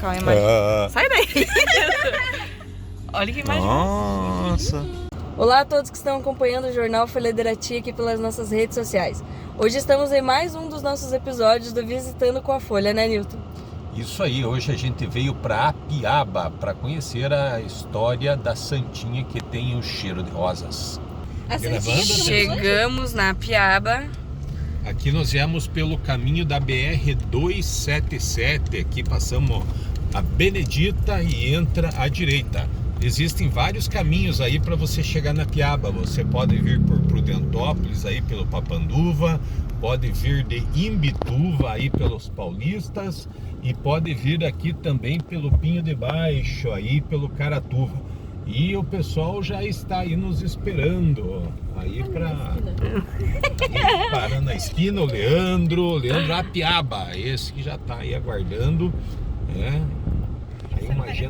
colocar uma imagem. Sai daí! Olha que imagem. Nossa! Olá a todos que estão acompanhando o Jornal Folha de Irati aqui pelas nossas redes sociais. Hoje estamos em mais um dos nossos episódios do Visitando com a Folha, né, Nilton? Isso aí, hoje a gente veio para Apiaba para conhecer a história da Santinha que tem o cheiro de rosas. Chegamos na Apiaba. Aqui nós viemos pelo caminho da BR-277, aqui passamos a Benedita e entra à direita. Existem vários caminhos aí para você chegar na Apiaba. Você pode vir por Prudentópolis aí pelo Papanduva, pode vir de Imbituva aí pelos paulistas e pode vir aqui também pelo Pinho de Baixo aí pelo Caratuva. E o pessoal já está aí nos esperando aí para parar na esquina o Leandro Apiaba, esse que já está aí aguardando, né?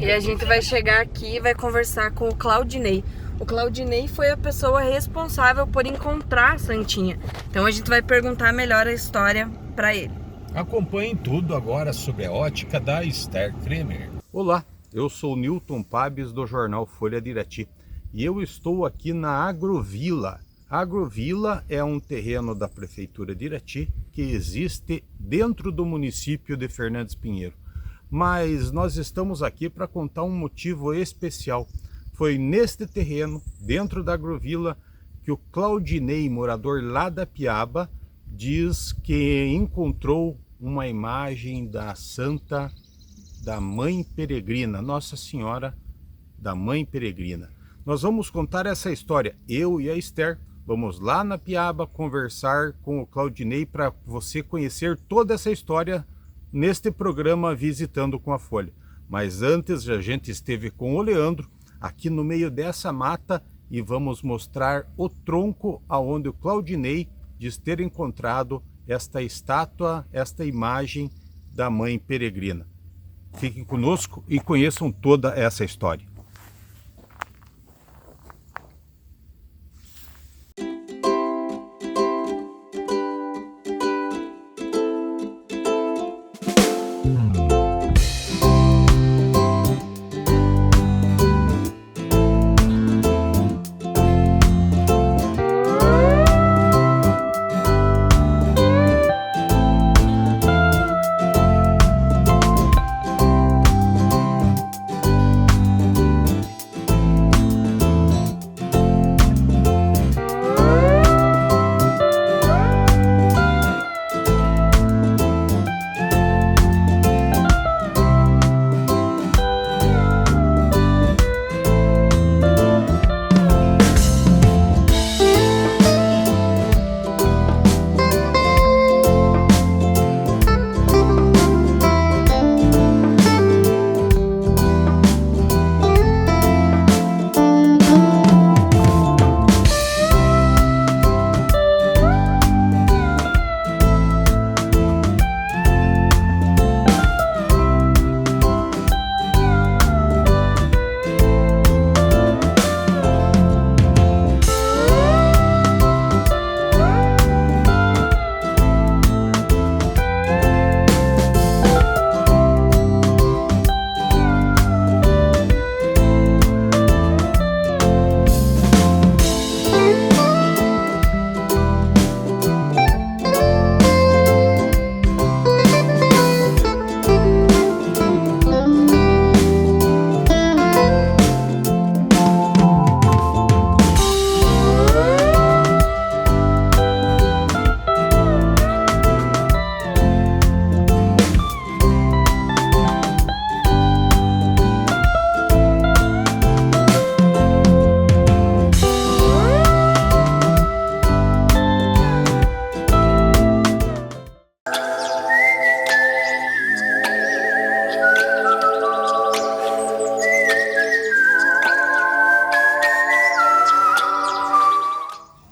E a gente vai chegar aqui e vai conversar com o Claudinei. O Claudinei foi a pessoa responsável por encontrar a Santinha. Então a gente vai perguntar melhor a história para ele. Acompanhem tudo agora sobre a ótica da Esther Kremer. Olá, eu sou o Nilton Pabes do Jornal Folha de Irati e eu estou aqui na Agrovila. A Agrovila é um terreno da Prefeitura de Irati que existe dentro do município de Fernandes Pinheiro. Mas nós estamos aqui para contar um motivo especial. Foi neste terreno, dentro da Agrovila, que o Claudinei, morador lá da Apiaba, diz que encontrou uma imagem da Santa da Mãe Peregrina, Nossa Senhora da Mãe Peregrina. Nós vamos contar essa história, eu e a Esther. Vamos lá na Apiaba conversar com o Claudinei para você conhecer toda essa história neste programa Visitando com a Folha. Mas antes a gente esteve com o Leandro aqui no meio dessa mata e vamos mostrar o tronco aonde o Claudinei diz ter encontrado esta estátua, esta imagem da Mãe Peregrina. Fiquem conosco e conheçam toda essa história.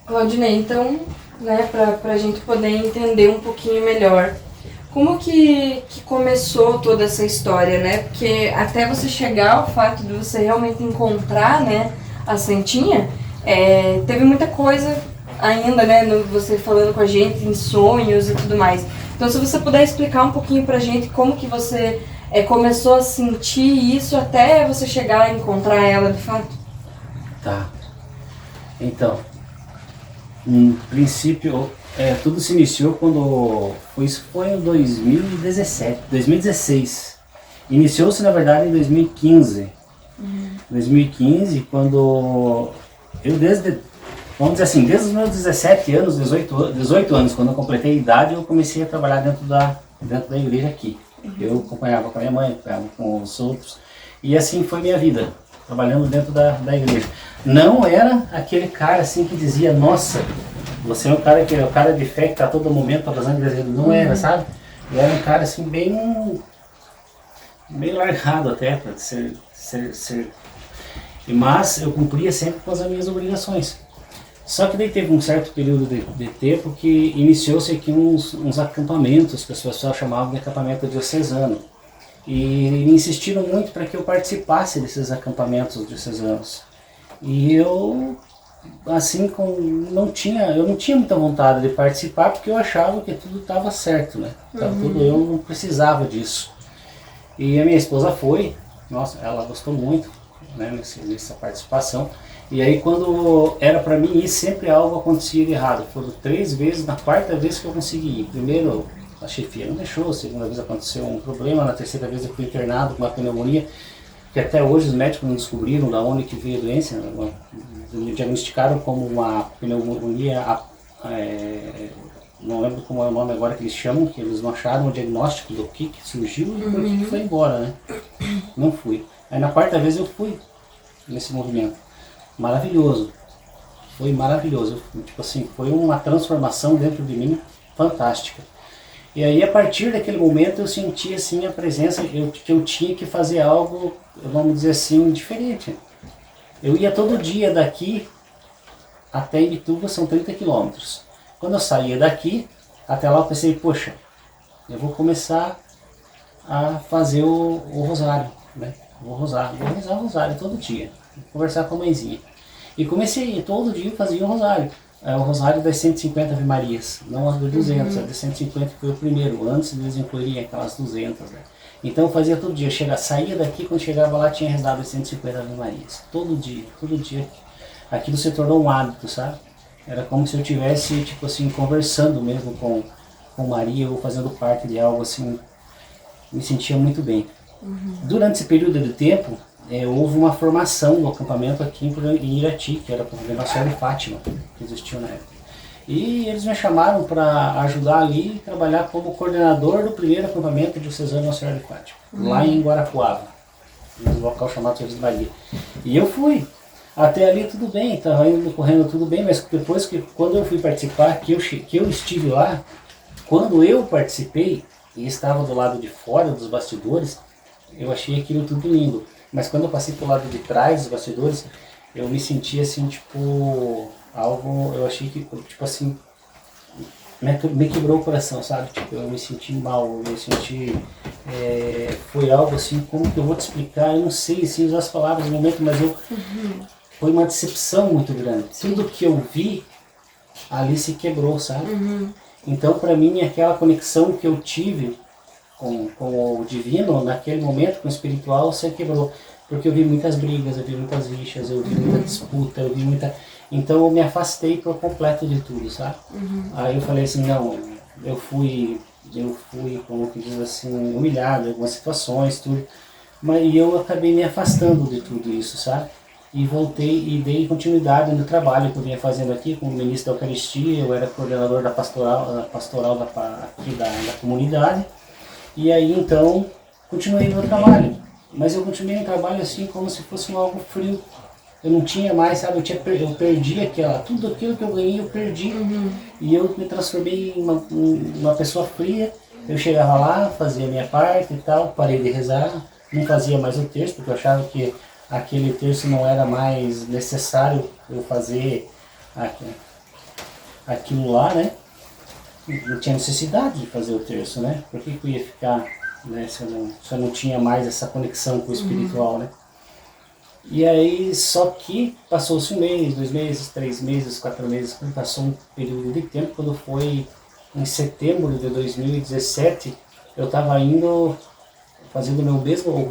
Claudinei, então, né, pra gente poder entender um pouquinho melhor, como que começou toda essa história, né? Porque até você chegar ao fato de você realmente encontrar, né, a Santinha, teve muita coisa ainda, né, você falando com a gente em sonhos e tudo mais. Então, se você puder explicar um pouquinho pra gente como que você começou a sentir isso até você chegar a encontrar ela de fato? Tá. Então, no princípio, tudo se iniciou quando... Isso foi em 2016. Iniciou-se, na verdade, em 2015. 2015, quando eu vamos dizer assim, desde os meus 17 anos, 18 anos, quando eu completei a idade, eu comecei a trabalhar dentro da igreja aqui. Eu acompanhava com a minha mãe, acompanhava com os outros, e assim foi minha vida, trabalhando dentro da igreja. Não era aquele cara assim que dizia, nossa, você é um cara que é o cara de fé que está a todo momento fazendo igreja. Não era, sabe? Eu era um cara assim bem largado até, para ser. Mas eu cumpria sempre com as minhas obrigações. Só que daí teve um certo período de tempo que iniciou-se aqui uns acampamentos, que as pessoas chamavam de acampamento diocesano. E me insistiram muito para que eu participasse desses acampamentos diocesanos. E eu, assim, eu não tinha muita vontade de participar, porque eu achava que tudo estava certo, né? Eu não precisava disso. E a minha esposa foi, nossa, ela gostou muito, né, nessa participação. E aí quando era para mim ir, sempre algo acontecia de errado. Foram 3 vezes, na 4ª vez que eu consegui ir. Primeiro a chefia não deixou, a 2ª vez aconteceu um problema, na 3ª vez eu fui internado com uma pneumonia, que até hoje os médicos não descobriram da onde que veio a doença. Me diagnosticaram como uma pneumonia, não lembro como é o nome agora que eles chamam, que eles não acharam o diagnóstico do que surgiu e por que foi embora, né? Não fui. Aí na 4ª vez eu fui nesse movimento. Maravilhoso. Foi maravilhoso. Tipo assim, foi uma transformação dentro de mim fantástica. E aí a partir daquele momento eu senti assim a presença, que eu tinha que fazer algo, vamos dizer assim, diferente. Eu ia todo dia daqui até Imbituba, são 30 quilômetros. Quando eu saía daqui, até lá eu pensei, poxa, eu vou começar a fazer o rosário, né? Vou rezar o rosário todo dia, vou conversar com a mãezinha. E comecei, todo dia eu fazia o rosário. O rosário das 150 Ave Marias, não as de 200, a de 150 foi o primeiro, antes eles incluírem aquelas 200, né? Então eu fazia todo dia, saía daqui, quando chegava lá tinha rezado as 150 Ave Marias, todo dia. Aquilo se tornou um hábito, sabe? Era como se eu estivesse, tipo assim, conversando mesmo com Maria, ou fazendo parte de algo assim, me sentia muito bem. Durante esse período de tempo, houve uma formação no acampamento aqui em Irati, que era o acampamento Nossa Senhora de Fátima, que existiu na época. E eles me chamaram para ajudar ali e trabalhar como coordenador do primeiro acampamento diocesano Nossa Senhora de Fátima, lá em Guarapuava, num local chamado Serviço de Bahia. E eu fui. Até ali tudo bem, estava indo correndo tudo bem, mas depois quando eu fui participar, que eu estive lá, quando eu participei e estava do lado de fora dos bastidores, eu achei aquilo tudo lindo. Mas quando eu passei pro lado de trás dos bastidores, eu me senti assim, tipo, algo, eu achei que, tipo assim, me quebrou o coração, sabe? Tipo, eu me senti mal, eu me senti, foi algo assim, como que eu vou te explicar? Eu não sei assim, usar as palavras no momento, mas foi uma decepção muito grande. Tudo que eu vi, ali se quebrou, sabe? Então, para mim, aquela conexão que eu tive com o divino, naquele momento, com o espiritual, se quebrou. Porque eu vi muitas brigas, eu vi muitas rixas, eu vi muita disputa, eu vi muita... Então eu me afastei por completo de tudo, sabe? Aí eu falei assim, não, eu fui, como que diz assim, humilhado em algumas situações, tudo. Mas eu acabei me afastando de tudo isso, sabe? E voltei e dei continuidade no trabalho que eu vinha fazendo aqui como ministro da Eucaristia. Eu era coordenador da pastoral da comunidade. E aí então continuei no trabalho, mas eu continuei no trabalho assim como se fosse algo frio. Eu não tinha mais, sabe, eu perdi tudo aquilo que eu ganhei eu perdi. E eu me transformei em uma pessoa fria. Eu chegava lá, fazia a minha parte e tal, parei de rezar, não fazia mais o terço, porque eu achava que aquele terço não era mais necessário eu fazer aquilo lá, né? Não tinha necessidade de fazer o terço, né? Por que eu ia ficar, né, se eu não tinha mais essa conexão com o espiritual, né? E aí, só que passou-se 1 mês, 2 meses, 3 meses, 4 meses, passou um período de tempo, quando foi em setembro de 2017, eu estava indo fazendo o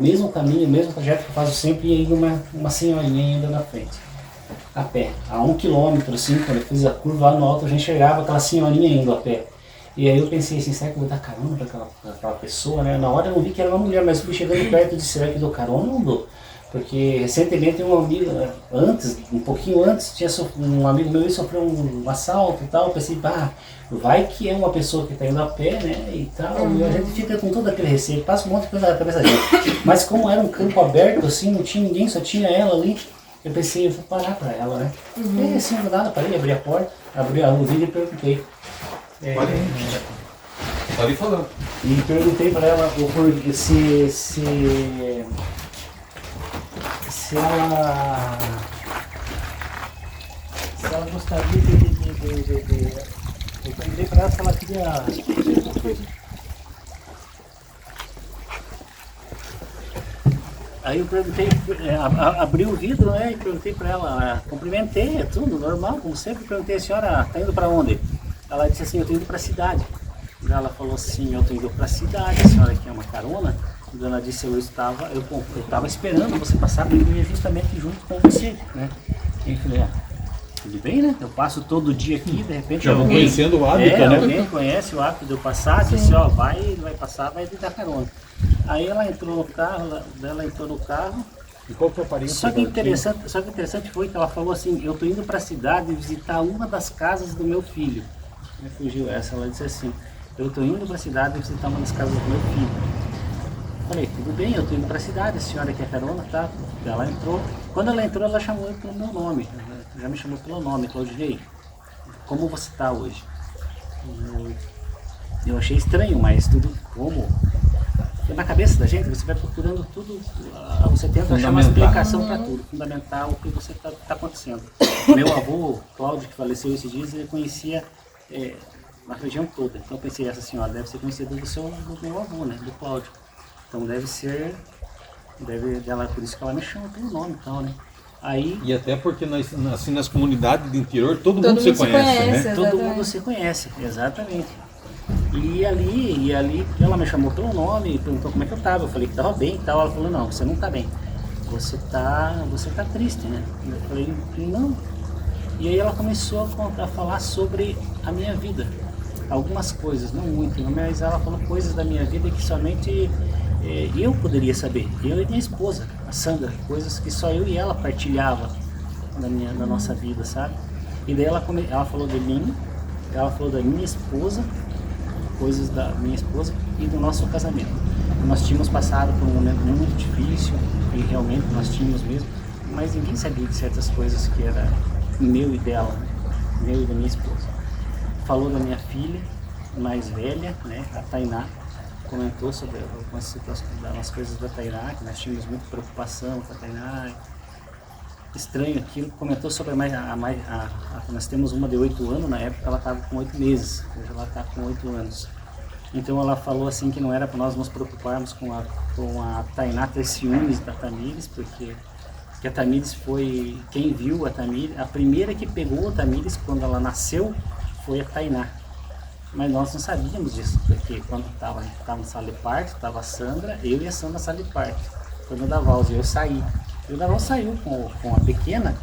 mesmo caminho, o mesmo trajeto que eu faço sempre, e aí uma senhorinha ainda na frente, a pé. A 1 quilômetro, assim, quando eu fiz a curva lá no alto, eu já enxergava aquela senhorinha indo a pé. E aí eu pensei assim, será que eu vou dar carona pra aquela pessoa, né? Na hora eu não vi que era uma mulher, mas eu fui chegando perto e disse, será que dou carona ou não dou? Porque recentemente um amigo, um pouquinho antes, um amigo meu sofreu um assalto e tal. Eu pensei, vai que é uma pessoa que está indo a pé, né? E tal. E a gente fica com todo aquele receio, passa um monte de coisa na cabeça da gente. Mas como era um campo aberto, assim, não tinha ninguém, só tinha ela ali, eu pensei, eu vou parar para ela, né? E assim, não nada, parei, abri a porta, abri o vidro e perguntei. Pode ir falando. E perguntei para ela se ela gostaria eu perguntei para ela se ela queria. Aí eu perguntei, abri o vidro, né, e perguntei para ela, cumprimentei, é tudo normal, como sempre. Perguntei, a senhora está indo para onde? Ela disse assim, eu estou indo para a cidade. Ela falou assim, eu estou indo para a cidade, a senhora quer uma carona? E ela disse, eu estava esperando você passar, porque eu ia justamente junto com você, né? E eu falei, tudo bem, né? Eu passo todo dia aqui, de repente... Já vão conhecendo o hábito, né? Alguém conhece o hábito de eu passar, disse, vai passar, vai lhe dar carona. Aí ela entrou no carro, E qual que é a aparência? Só que interessante foi que ela falou assim, eu estou indo para a cidade visitar uma das casas do meu filho. Me fugiu essa, ela disse assim, eu estou indo para a cidade visitar uma das casas do meu filho. Falei, tudo bem, eu estou indo para a cidade, a senhora quer carona, tá? Ela entrou, quando ela entrou, ela chamou eu pelo meu nome, já me chamou pelo nome, Claudinei, como você está hoje? Eu achei estranho, mas tudo como? Porque na cabeça da gente, você vai procurando tudo, você tenta achar uma explicação para tudo, fundamentar o que você está acontecendo. Meu avô, Cláudio, que faleceu esses dias, ele conhecia a região toda, então eu pensei, essa senhora deve ser conhecida do meu avô, né, do Cláudio. Então dela, por isso que ela me chama pelo nome e tal, né. Aí, e até porque assim, nas comunidades do interior todo mundo se conhece, né? Exatamente. Todo mundo se conhece, exatamente. E ali ela me chamou pelo nome e perguntou como é que eu estava. Eu falei que estava bem e tal. Ela falou, não, você não está bem. Você tá triste, né? Eu falei, não. E aí ela começou a falar sobre a minha vida. Algumas coisas, não muito, mas ela falou coisas da minha vida que somente eu poderia saber. Eu e minha esposa, a Sandra. Coisas que só eu e ela partilhava da nossa vida, sabe? E daí ela falou de mim, ela falou da minha esposa, coisas da minha esposa e do nosso casamento. Nós tínhamos passado por um momento muito difícil, e realmente nós tínhamos mesmo, mas ninguém sabia de certas coisas que era meu e dela, meu e da minha esposa. Falou da minha filha mais velha, né, a Tainá, comentou sobre algumas coisas da Tainá, que nós tínhamos muita preocupação com a Tainá. Estranho aquilo, comentou sobre nós temos uma de 8 anos, na época ela estava com 8 meses, hoje ela está com 8 anos. Então ela falou assim que não era para nós nos preocuparmos com a Tainá ter ciúmes da Tamires, porque a Tamires foi, quem viu a Tamires, a primeira que pegou a Tamires quando ela nasceu foi a Tainá. Mas nós não sabíamos disso, porque quando estava na sala de parto, estava a Sandra, eu e a Sandra na sala de parto. Foi no Davalso, eu saí. E o Daval saiu com a pequena,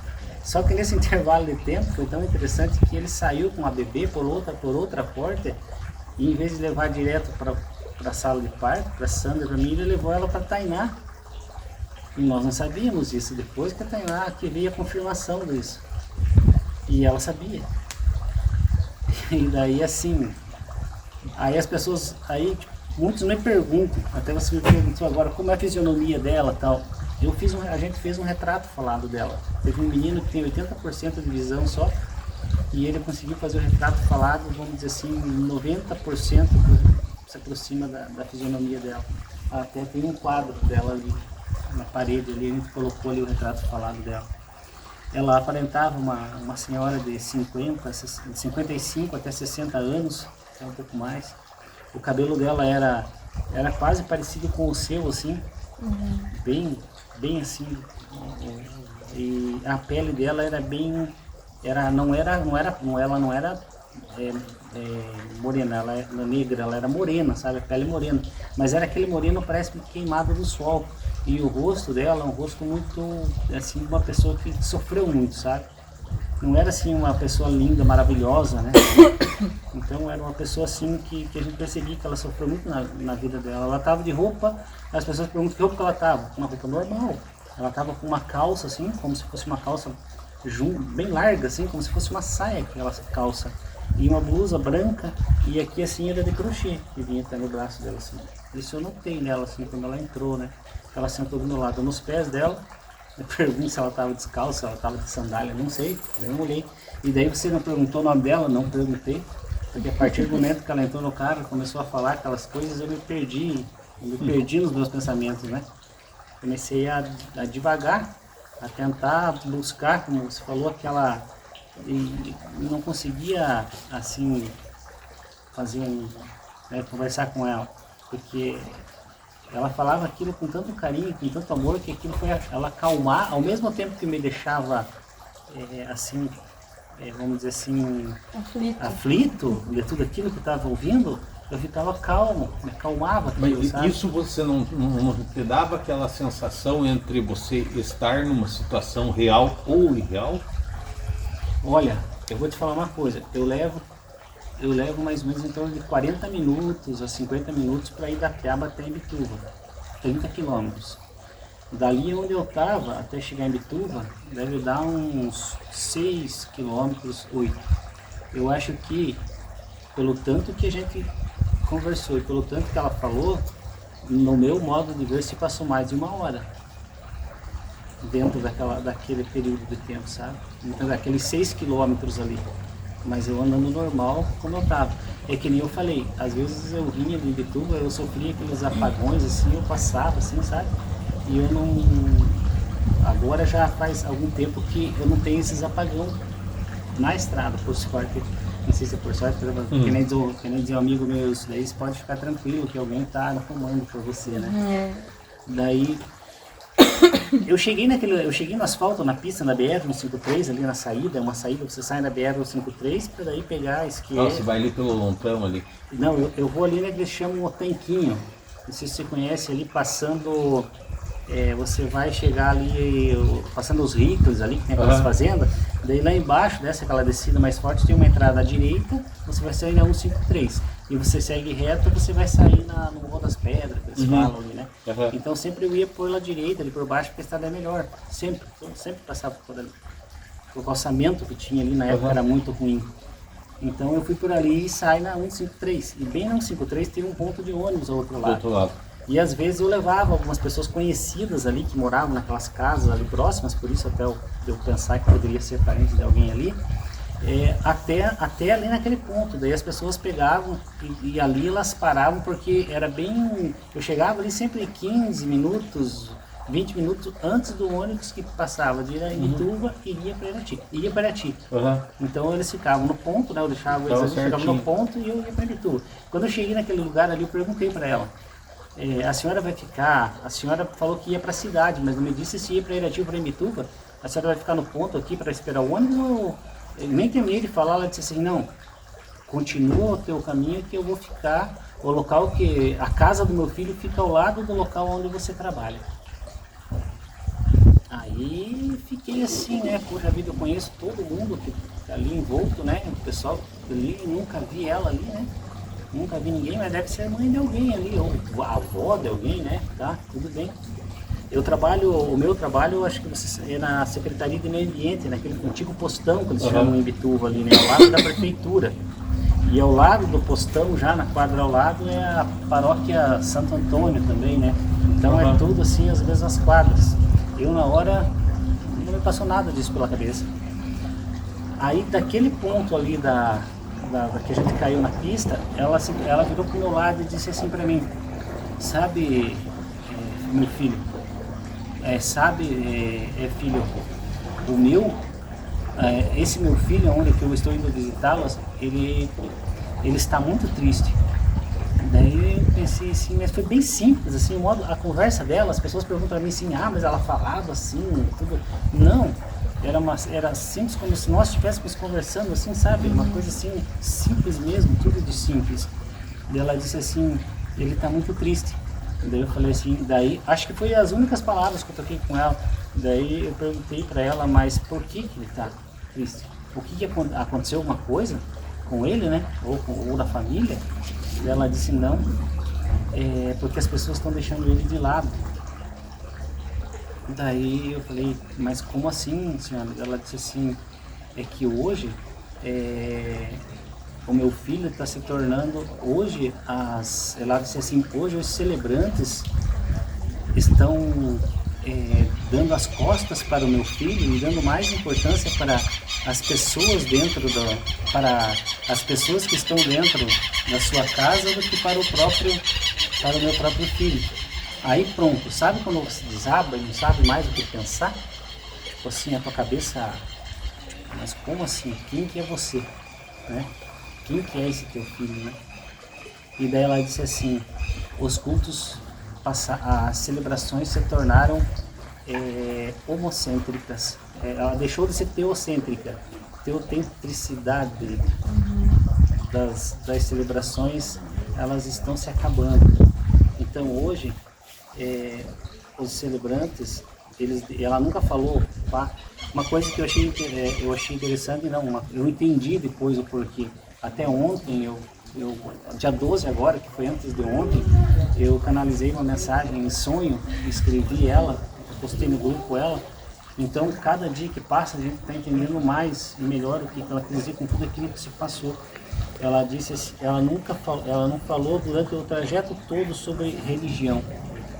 só que nesse intervalo de tempo foi tão interessante que ele saiu com a bebê por outra porta, e em vez de levar direto para a sala de parto, para Sandra e para mim, ele levou ela para Tainá. E nós não sabíamos isso, depois que a Tainá que veio a confirmação disso. E ela sabia. E daí assim, aí as pessoas, muitos me perguntam, até você me perguntou agora, como é a fisionomia dela e tal. A gente fez um retrato falado dela. Teve um menino que tem 80% de visão só, e ele conseguiu fazer o retrato falado, vamos dizer assim, 90% se aproxima da fisionomia dela. Até tem um quadro dela ali na parede, ali, a gente colocou ali o retrato falado dela. Ela aparentava uma senhora de 55 até 60 anos, até um pouco mais. O cabelo dela era quase parecido com o seu, assim, bem assim. E a pele dela era bem, ela não era morena, ela era negra, ela era morena, sabe, a pele morena, mas era aquele moreno parece queimado do sol, e o rosto dela é um rosto muito, assim, de uma pessoa que sofreu muito, sabe, não era assim uma pessoa linda, maravilhosa, né, então era uma pessoa assim que a gente percebia que ela sofreu muito na vida dela. Ela estava de roupa, as pessoas perguntam que roupa que ela estava, uma roupa normal, ela estava com uma calça assim, como se fosse uma calça bem larga assim, como se fosse uma saia aquela calça, e uma blusa branca, e aqui assim era de crochê, que vinha até no braço dela assim. Isso eu notei nela assim, quando ela entrou, né, ela sentou do meu lado, nos pés dela, eu pergunto se ela estava descalça, se ela estava de sandália, não sei, eu não olhei. E daí você não perguntou o nome dela? Não perguntei, porque a partir do momento que ela entrou no carro, começou a falar aquelas coisas, eu me perdi nos meus pensamentos, né. Comecei a devagar, a tentar buscar, como você falou, aquela... E não conseguia, assim, conversar com ela, porque ela falava aquilo com tanto carinho, com tanto amor, que aquilo foi ela acalmar, ao mesmo tempo que me deixava, assim, vamos dizer assim, aflito de tudo aquilo que eu estava ouvindo, eu ficava calmo, me acalmava aquilo, Mas sabe? isso você não te dava aquela sensação entre você estar numa situação real ou irreal? Olha, eu vou te falar uma coisa, eu levo mais ou menos em torno de 40 minutos a 50 minutos para ir da Piaba até Imbituva, 30 quilômetros. Dali onde eu estava até chegar em Imbituva, deve dar uns 6 quilômetros, 8. Eu acho que, pelo tanto que a gente conversou e pelo tanto que ela falou, no meu modo de ver se passou mais de 1 hora. Dentro daquele período de tempo, sabe? Então, daqueles 6 quilômetros ali. Mas eu andando normal, como eu tava. É que nem eu falei, às vezes eu vinha de Imbituva, eu sofria aqueles apagões, assim, eu passava, assim, sabe? E eu não... Agora já faz algum tempo que eu não tenho esses apagão na estrada, por sorte. Não sei se é por sorte, que nem diz um amigo meu, isso daí você pode ficar tranquilo, que alguém tá no comando por você, né? Daí... Eu cheguei no asfalto, na pista, na BR-153, ali na saída, uma saída, você sai na BR-153 para daí pegar a esquerda. Você vai ali pelo Lontão ali? Não, eu vou ali, né, que eles chamam o Tanquinho, não sei se você conhece, ali passando, você vai chegar ali, passando os ricos ali, que tem aquelas fazendas, daí lá embaixo, dessa aquela descida mais forte, tem uma entrada à direita, você vai sair na 153. E você segue reto, você vai sair no Morro das Pedras, que eles falam ali, né? Então sempre eu ia pela direita, ali por baixo, porque a estrada é melhor. Sempre passava por ali. O calçamento que tinha ali na época era muito ruim. Então eu fui por ali e saí na 153. E bem na 153 tem um ponto de ônibus ao outro lado. E às vezes eu levava algumas pessoas conhecidas ali, que moravam naquelas casas ali próximas, por isso até eu pensar que poderia ser parente de alguém ali. Até ali naquele ponto, daí as pessoas pegavam e ali elas paravam, porque era bem, eu chegava ali sempre 15 minutos, 20 minutos antes do ônibus que passava de Imbituva e ia para Irati. Então eles ficavam no ponto, né, eu deixava eles ali, ficavam no ponto e eu ia para Imbituva. Quando eu cheguei naquele lugar ali, eu perguntei para ela, a senhora vai ficar, a senhora falou que ia para a cidade, mas não me disse se ia para Irati ou para Imbituva, a senhora vai ficar no ponto aqui para esperar o ônibus ou... Eu nem terminei de falar, ela disse assim, não, continua o teu caminho que eu vou ficar, o local que, a casa do meu filho fica ao lado do local onde você trabalha. Aí fiquei assim, né, poxa vida, eu conheço todo mundo que tá ali envolto, né, o pessoal ali, nunca vi ela ali, né, nunca vi ninguém, mas deve ser a mãe de alguém ali, ou a avó de alguém, né, tá, tudo bem. O meu trabalho, acho que é na Secretaria de Meio Ambiente, naquele antigo postão que eles chamam em Imbituva ali, né, ao lado da prefeitura. E ao lado do postão, já na quadra ao lado, é a paróquia Santo Antônio também, né. Então é tudo assim, as mesmas quadras. Eu na hora, não me passou nada disso pela cabeça. Aí daquele ponto ali da que a gente caiu na pista, ela virou pro meu lado e disse assim pra mim, sabe, meu filho, filho, o meu, esse meu filho, onde que eu estou indo visitá-lo, ele está muito triste. Daí eu pensei assim, mas foi bem simples, assim, a conversa dela, as pessoas perguntam para mim assim, mas ela falava assim, tudo. Não, era simples, como se nós estivéssemos conversando, assim, sabe? Uma coisa assim, simples mesmo, tudo de simples. Daí ela disse assim, ele está muito triste. Daí eu falei assim, daí, acho que foi as únicas palavras que eu toquei com ela. Daí eu perguntei para ela, mas por que ele está triste? O que aconteceu alguma coisa com ele, né? Ou da família? Daí ela disse, não, porque as pessoas estão deixando ele de lado. Daí eu falei, mas como assim, senhora? Ela disse assim, é que hoje o meu filho está se tornando, hoje, ela disse assim, hoje os celebrantes estão dando as costas para o meu filho e dando mais importância para as pessoas para as pessoas que estão dentro da sua casa do que para o meu próprio filho. Aí pronto, sabe quando você desaba e não sabe mais o que pensar? Tipo assim, a tua cabeça, mas como assim? Quem que é você? Né? Quem que é esse teu filho? Né? E daí ela disse assim, os cultos, as celebrações se tornaram homocêntricas. Ela deixou de ser teocêntrica, teocentricidade das celebrações, elas estão se acabando. Então hoje, os celebrantes, ela nunca falou, uma coisa que eu achei interessante, eu entendi depois o porquê. Até ontem, dia 12 agora, que foi antes de ontem, eu canalizei uma mensagem em sonho, escrevi ela, postei no grupo ela. Então, cada dia que passa, a gente está entendendo mais e melhor o que ela quer dizer com tudo aquilo que se passou. Ela disse assim, ela não falou durante o trajeto todo sobre religião.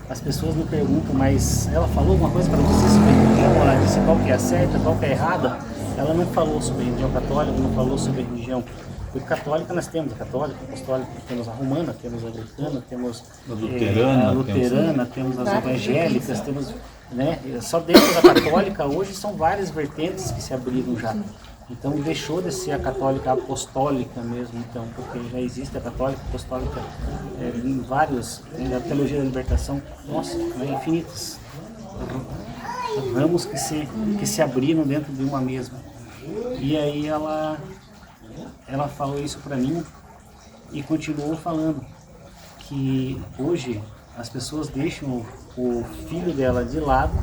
As pessoas me perguntam, mas ela falou alguma coisa para você sobre religião? Ela disse qual que é a certa, qual que é a errada? Ela não falou sobre religião católica, não falou sobre religião. Porque católica nós temos a católica, a apostólica, temos a romana, temos a anglicana, temos a luterana, temos as evangélicas, temos, né? Só dentro da católica hoje são várias vertentes que se abriram já. Então deixou de ser a católica apostólica mesmo, então, porque já existe a católica apostólica em vários, na teologia da libertação, nossa, né, infinitos ramos que se abriram dentro de uma mesma. E aí ela falou isso para mim e continuou falando que hoje as pessoas deixam o filho dela de lado,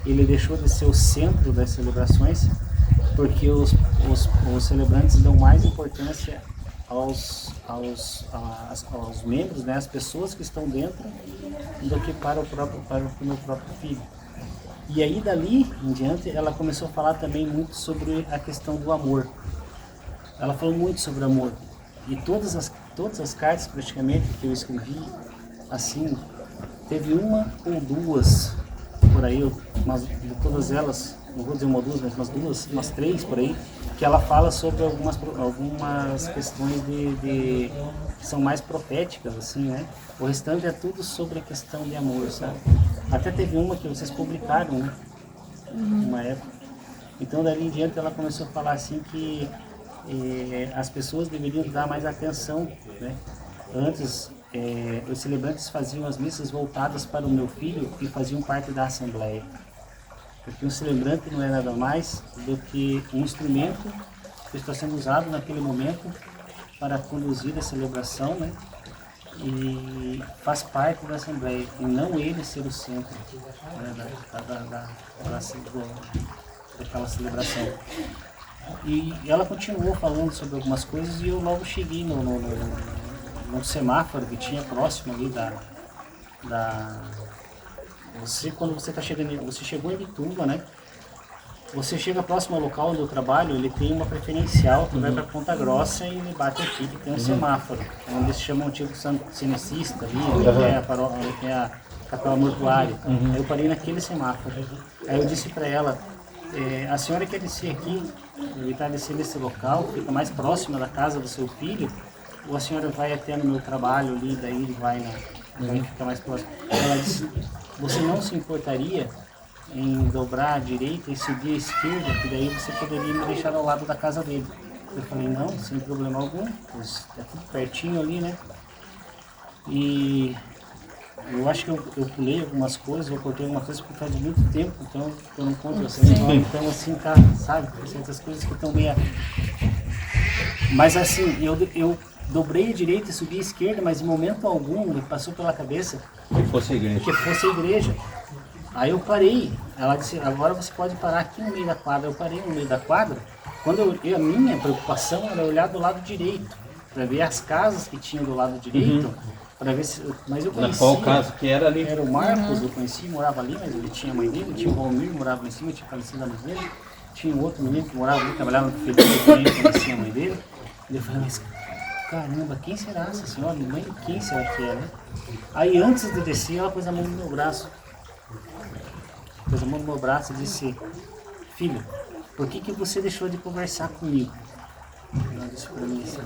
ele deixou de ser o centro das celebrações, porque os celebrantes dão mais importância aos membros, né, às pessoas que estão dentro, do que para o meu próprio filho. E aí dali em diante ela começou a falar também muito sobre a questão do amor. Ela falou muito sobre amor. E todas as cartas praticamente que eu escrevi, assim, teve uma ou duas por aí, mas de todas elas, não vou dizer uma ou duas, mas umas três por aí, que ela fala sobre algumas questões que são mais proféticas, assim, né? O restante é tudo sobre a questão de amor, sabe? Até teve uma que vocês publicaram, né? Uma época. Então, dali em diante, ela começou a falar assim que as pessoas deveriam dar mais atenção, né? Antes, os celebrantes faziam as missas voltadas para o meu filho e faziam parte da assembleia. Porque um celebrante não é nada mais do que um instrumento que está sendo usado naquele momento para conduzir a celebração, né? E faz parte da assembleia, e não ele ser o centro, né, daquela celebração. E ela continuou falando sobre algumas coisas e eu logo cheguei no semáforo que tinha próximo ali quando você está chegando, você chegou em Bituba, né? Você chega próximo ao local onde eu trabalho, ele tem uma preferencial que vai para Ponta Grossa e ele bate aqui, que tem um semáforo, onde eles chamam o antigo cenecista ali, que é a capela mortuária. Aí eu parei naquele semáforo. Aí eu disse para ela, a senhora quer descer aqui, evitar descer nesse local, fica mais próxima da casa do seu filho, ou a senhora vai até no meu trabalho ali, daí ele vai ficar mais próximo. Ela disse, você não se importaria em dobrar à direita e seguir à esquerda, que daí você poderia me deixar ao lado da casa dele. Eu falei, não, sem problema algum, pois é tudo pertinho ali, né? E Eu acho que eu pulei algumas coisas, eu cortei algumas coisas porque faz muito tempo, então eu não conto essa história. Então assim, tá, sabe? Tem certas coisas que estão meio... Mas assim, eu dobrei a direita e subi a esquerda, mas em momento algum me passou pela cabeça Que fosse a igreja. que fosse a igreja. Aí eu parei. Ela disse, agora você pode parar aqui no meio da quadra. Eu parei no meio da quadra. Quando a minha preocupação era olhar do lado direito, para ver as casas que tinha do lado direito, para ver se... Mas eu conhecia... Qual casa que era ali? Era o Marcos, eu conheci, morava ali, mas ele tinha a mãe dele, tinha o Valmir, morava lá em cima, tinha falecido a mãe dele. Tinha um outro menino que morava ali, trabalhava no prefeitura, também conhecia a mãe dele. E eu falei, mas caramba, quem será essa senhora? Mãe de quem será que é, né? Aí antes de descer, ela pôs a mão no meu braço. Pôs a mão no meu braço e disse, filho, por que você deixou de conversar comigo? Ela disse pra mim assim.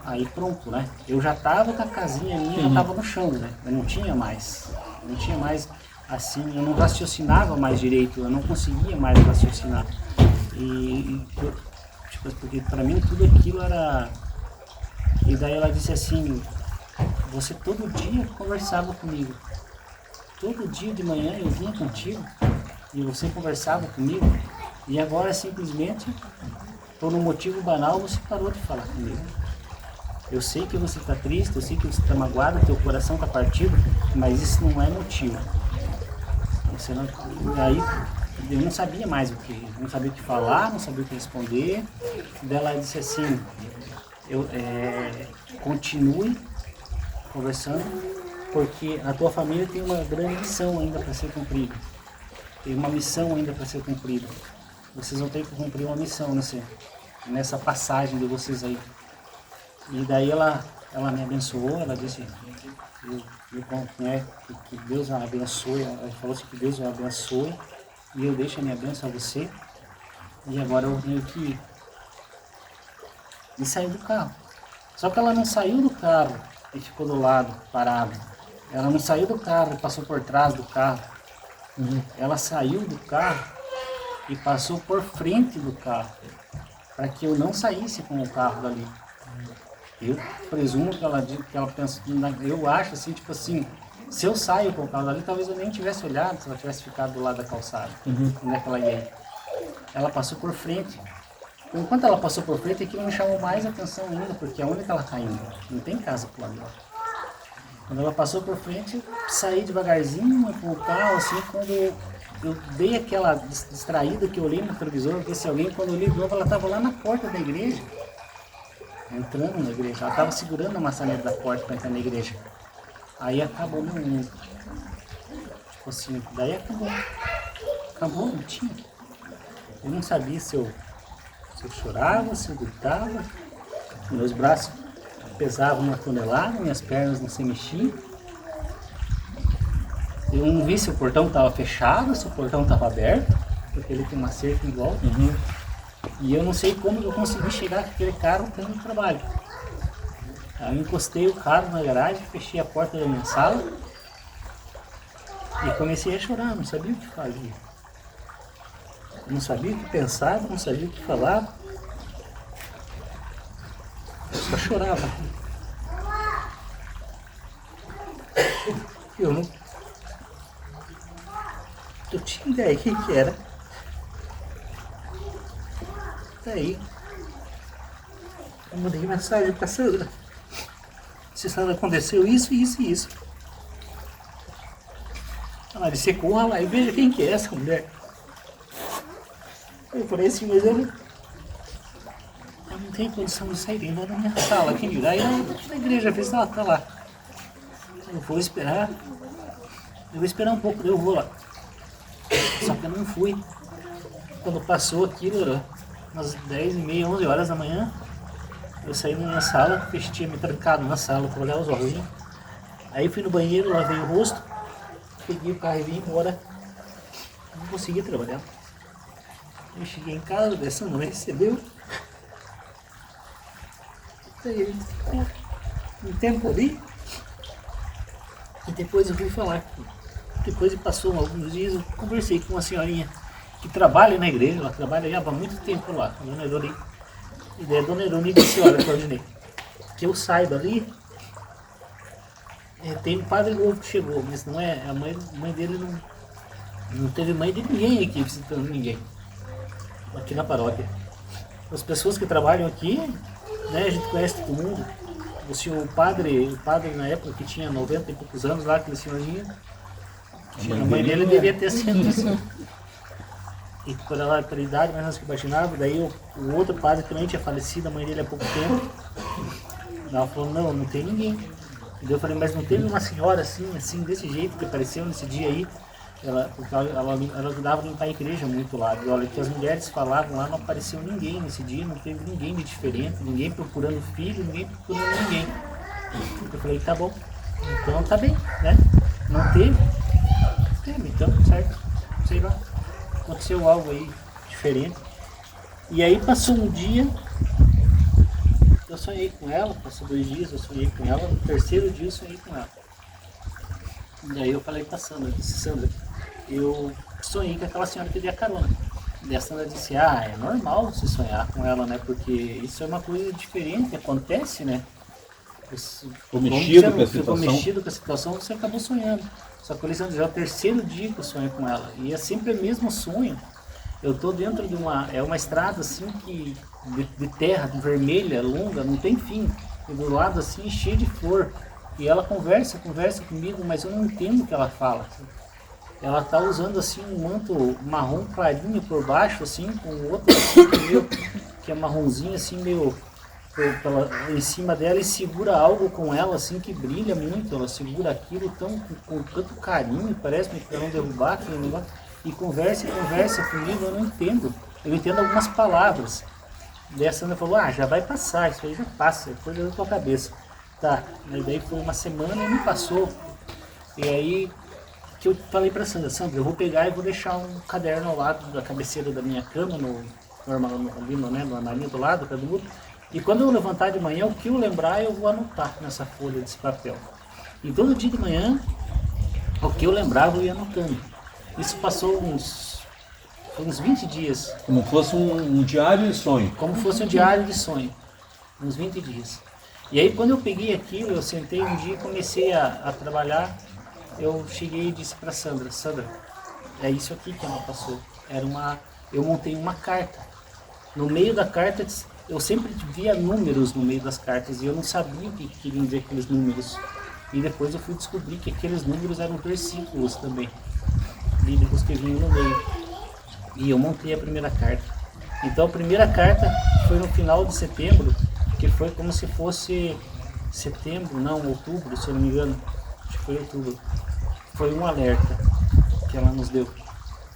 Aí pronto, né? Eu já tava com a casinha minha, já tava no chão, né? Eu não tinha mais assim, eu não raciocinava mais direito, eu não conseguia mais raciocinar. Tipo, porque pra mim tudo aquilo era... E daí ela disse assim, você todo dia conversava comigo. Todo dia de manhã eu vinha contigo e você conversava comigo. E agora simplesmente, por um motivo banal, você parou de falar comigo. Eu sei que você está triste, eu sei que você está magoado, teu coração está partido, mas isso não é motivo. Você não... Aí eu não sabia mais o que, não sabia o que falar, não sabia o que responder. Daí ela disse assim, continue conversando, porque a tua família tem uma grande missão ainda para ser cumprida. Tem uma missão ainda para ser cumprida. Vocês vão ter que cumprir uma missão nessa passagem de vocês aí. E daí ela me abençoou, ela disse que Deus a abençoe, ela falou assim que Deus a abençoe e eu deixo a minha bênção a você. E agora eu tenho que ir. E sair do carro. Só que ela não saiu do carro e ficou do lado, parado. Ela não saiu do carro e passou por trás do carro. Ela saiu do carro e passou por frente do carro, para que eu não saísse com o carro dali. Eu presumo que ela pensa, eu acho assim, tipo assim, se eu saio com o carro dali, talvez eu nem tivesse olhado se ela tivesse ficado do lado da calçada, onde é que ela ia ir. Ela passou por frente. Enquanto ela passou por frente, aquilo me chamou mais atenção ainda, porque aonde que ela está indo? Não tem casa por lá. Quando ela passou por frente, eu saí devagarzinho com o carro, assim, quando eu dei aquela distraída que eu olhei no televisor, ver se alguém, quando eu olhei de novo, ela estava lá na porta da igreja, entrando na igreja, ela estava segurando a maçaneta da porta para entrar na igreja. Aí acabou meu mundo. Tipo assim, daí acabou, não tinha. Eu não sabia se eu chorava, se eu gritava, meus braços pesavam 1 tonelada, minhas pernas não se mexiam. Eu não vi se o portão estava fechado, se o portão estava aberto, porque ele tem uma cerca em volta. E eu não sei como eu consegui chegar com aquele carro até no trabalho. Aí eu encostei o carro na garagem, fechei a porta da minha sala e comecei a chorar, não sabia o que fazer. Eu não sabia o que pensar, não sabia o que falar. Eu só chorava. Eu tinha ideia do que era. Daí, eu mandei mensagem pra Sandra. Se Sandra, aconteceu isso, isso e isso. Ela disse, corra lá e veja quem que é essa mulher. Eu falei assim, mas eu não tenho condição de sair dentro da minha sala. Quem dirá? Aí na igreja fez, tá lá. Eu vou esperar um pouco, eu vou lá. Só que eu não fui. Quando passou aquilo, era umas 10h30, 11 horas da manhã, eu saí da minha sala, tinha me trancado na sala para olhar os olhinhos. Aí fui no banheiro, lavei o rosto, peguei o carro e vim embora. Não consegui trabalhar. Eu cheguei em casa, essa não recebeu. Aí ele ficou um tempo ali. E depois eu fui falar. Depois passou alguns dias, eu conversei com uma senhorinha que trabalha na igreja, ela trabalha já há muito tempo lá, a dona Eroni. E daí a dona Eroni disse, olha, Claudinei, que eu saiba ali, Tem um padre novo que chegou, mas não é, a mãe dele não teve mãe de ninguém aqui, visitando ninguém, aqui na paróquia. As pessoas que trabalham aqui, né, a gente conhece todo mundo. O padre na época que tinha 90 e poucos anos lá, aquele senhorzinho, a mãe dele devia ter 100 assim. E pela idade, mais ou menos que imaginava, daí o outro padre também tinha falecido, a mãe dele há pouco tempo. Ela falou, não tem ninguém. E daí eu falei, mas não teve uma senhora assim, desse jeito, que apareceu nesse dia aí? Porque ela ajudava a limpar a igreja muito lá. E olha, que as mulheres falavam lá, não apareceu ninguém nesse dia, não teve ninguém de diferente, ninguém procurando filho, ninguém procurando ninguém. Eu falei, tá bom, então tá bem, né? Não teve, então, certo, sei lá, aconteceu algo aí diferente. E aí passou um dia, eu sonhei com ela, passou 2 dias, eu sonhei com ela, no 3º dia eu sonhei com ela. E aí eu falei pra Sandra, eu disse, Sandra, eu sonhei com aquela senhora que deu a carona. E a Sandra disse, é normal você sonhar com ela, né? Porque isso é uma coisa diferente, acontece, né? Ficou mexido com a situação, você acabou sonhando. Só que já é o 3º dia que eu sonho com ela. E é sempre o mesmo sonho. Eu tô dentro de uma estrada assim que de terra, vermelha, longa, não tem fim. E do lado assim, cheio de flor. E ela conversa comigo, mas eu não entendo o que ela fala. Ela tá usando assim um manto marrom clarinho por baixo, assim, com o outro assim, que é marronzinho, assim, meio em cima dela, e segura algo com ela, assim, que brilha muito. Ela segura aquilo com tanto carinho, parece que não derrubar aquele negócio. E conversa comigo, eu não entendo. Eu entendo algumas palavras. Daí a Sandra falou, já vai passar, isso aí já passa, é coisa da tua cabeça. Tá, mas daí foi uma semana e não passou. E aí que eu falei pra Sandra, eu vou pegar e vou deixar um caderno ao lado da cabeceira da minha cama, ali no armarinho do lado, e quando eu levantar de manhã, o que eu lembrar eu vou anotar nessa folha desse papel. E todo dia de manhã, o que eu lembrava eu ia anotando. Isso passou uns 20 dias. Como fosse um diário de sonho. Como fosse um diário de sonho. Uns 20 dias. E aí quando eu peguei aquilo, eu sentei um dia e comecei a trabalhar, eu cheguei e disse para Sandra, é isso aqui que ela passou. Eu montei uma carta. No meio da carta, eu sempre via números no meio das cartas e eu não sabia o que queriam dizer aqueles números. E depois eu fui descobrir que aqueles números eram versículos também, bíblicos que vinham no meio. E eu montei a primeira carta. Então a primeira carta foi no final de setembro, que foi como se fosse outubro, se eu não me engano. Acho que foi outubro. Foi um alerta que ela nos deu.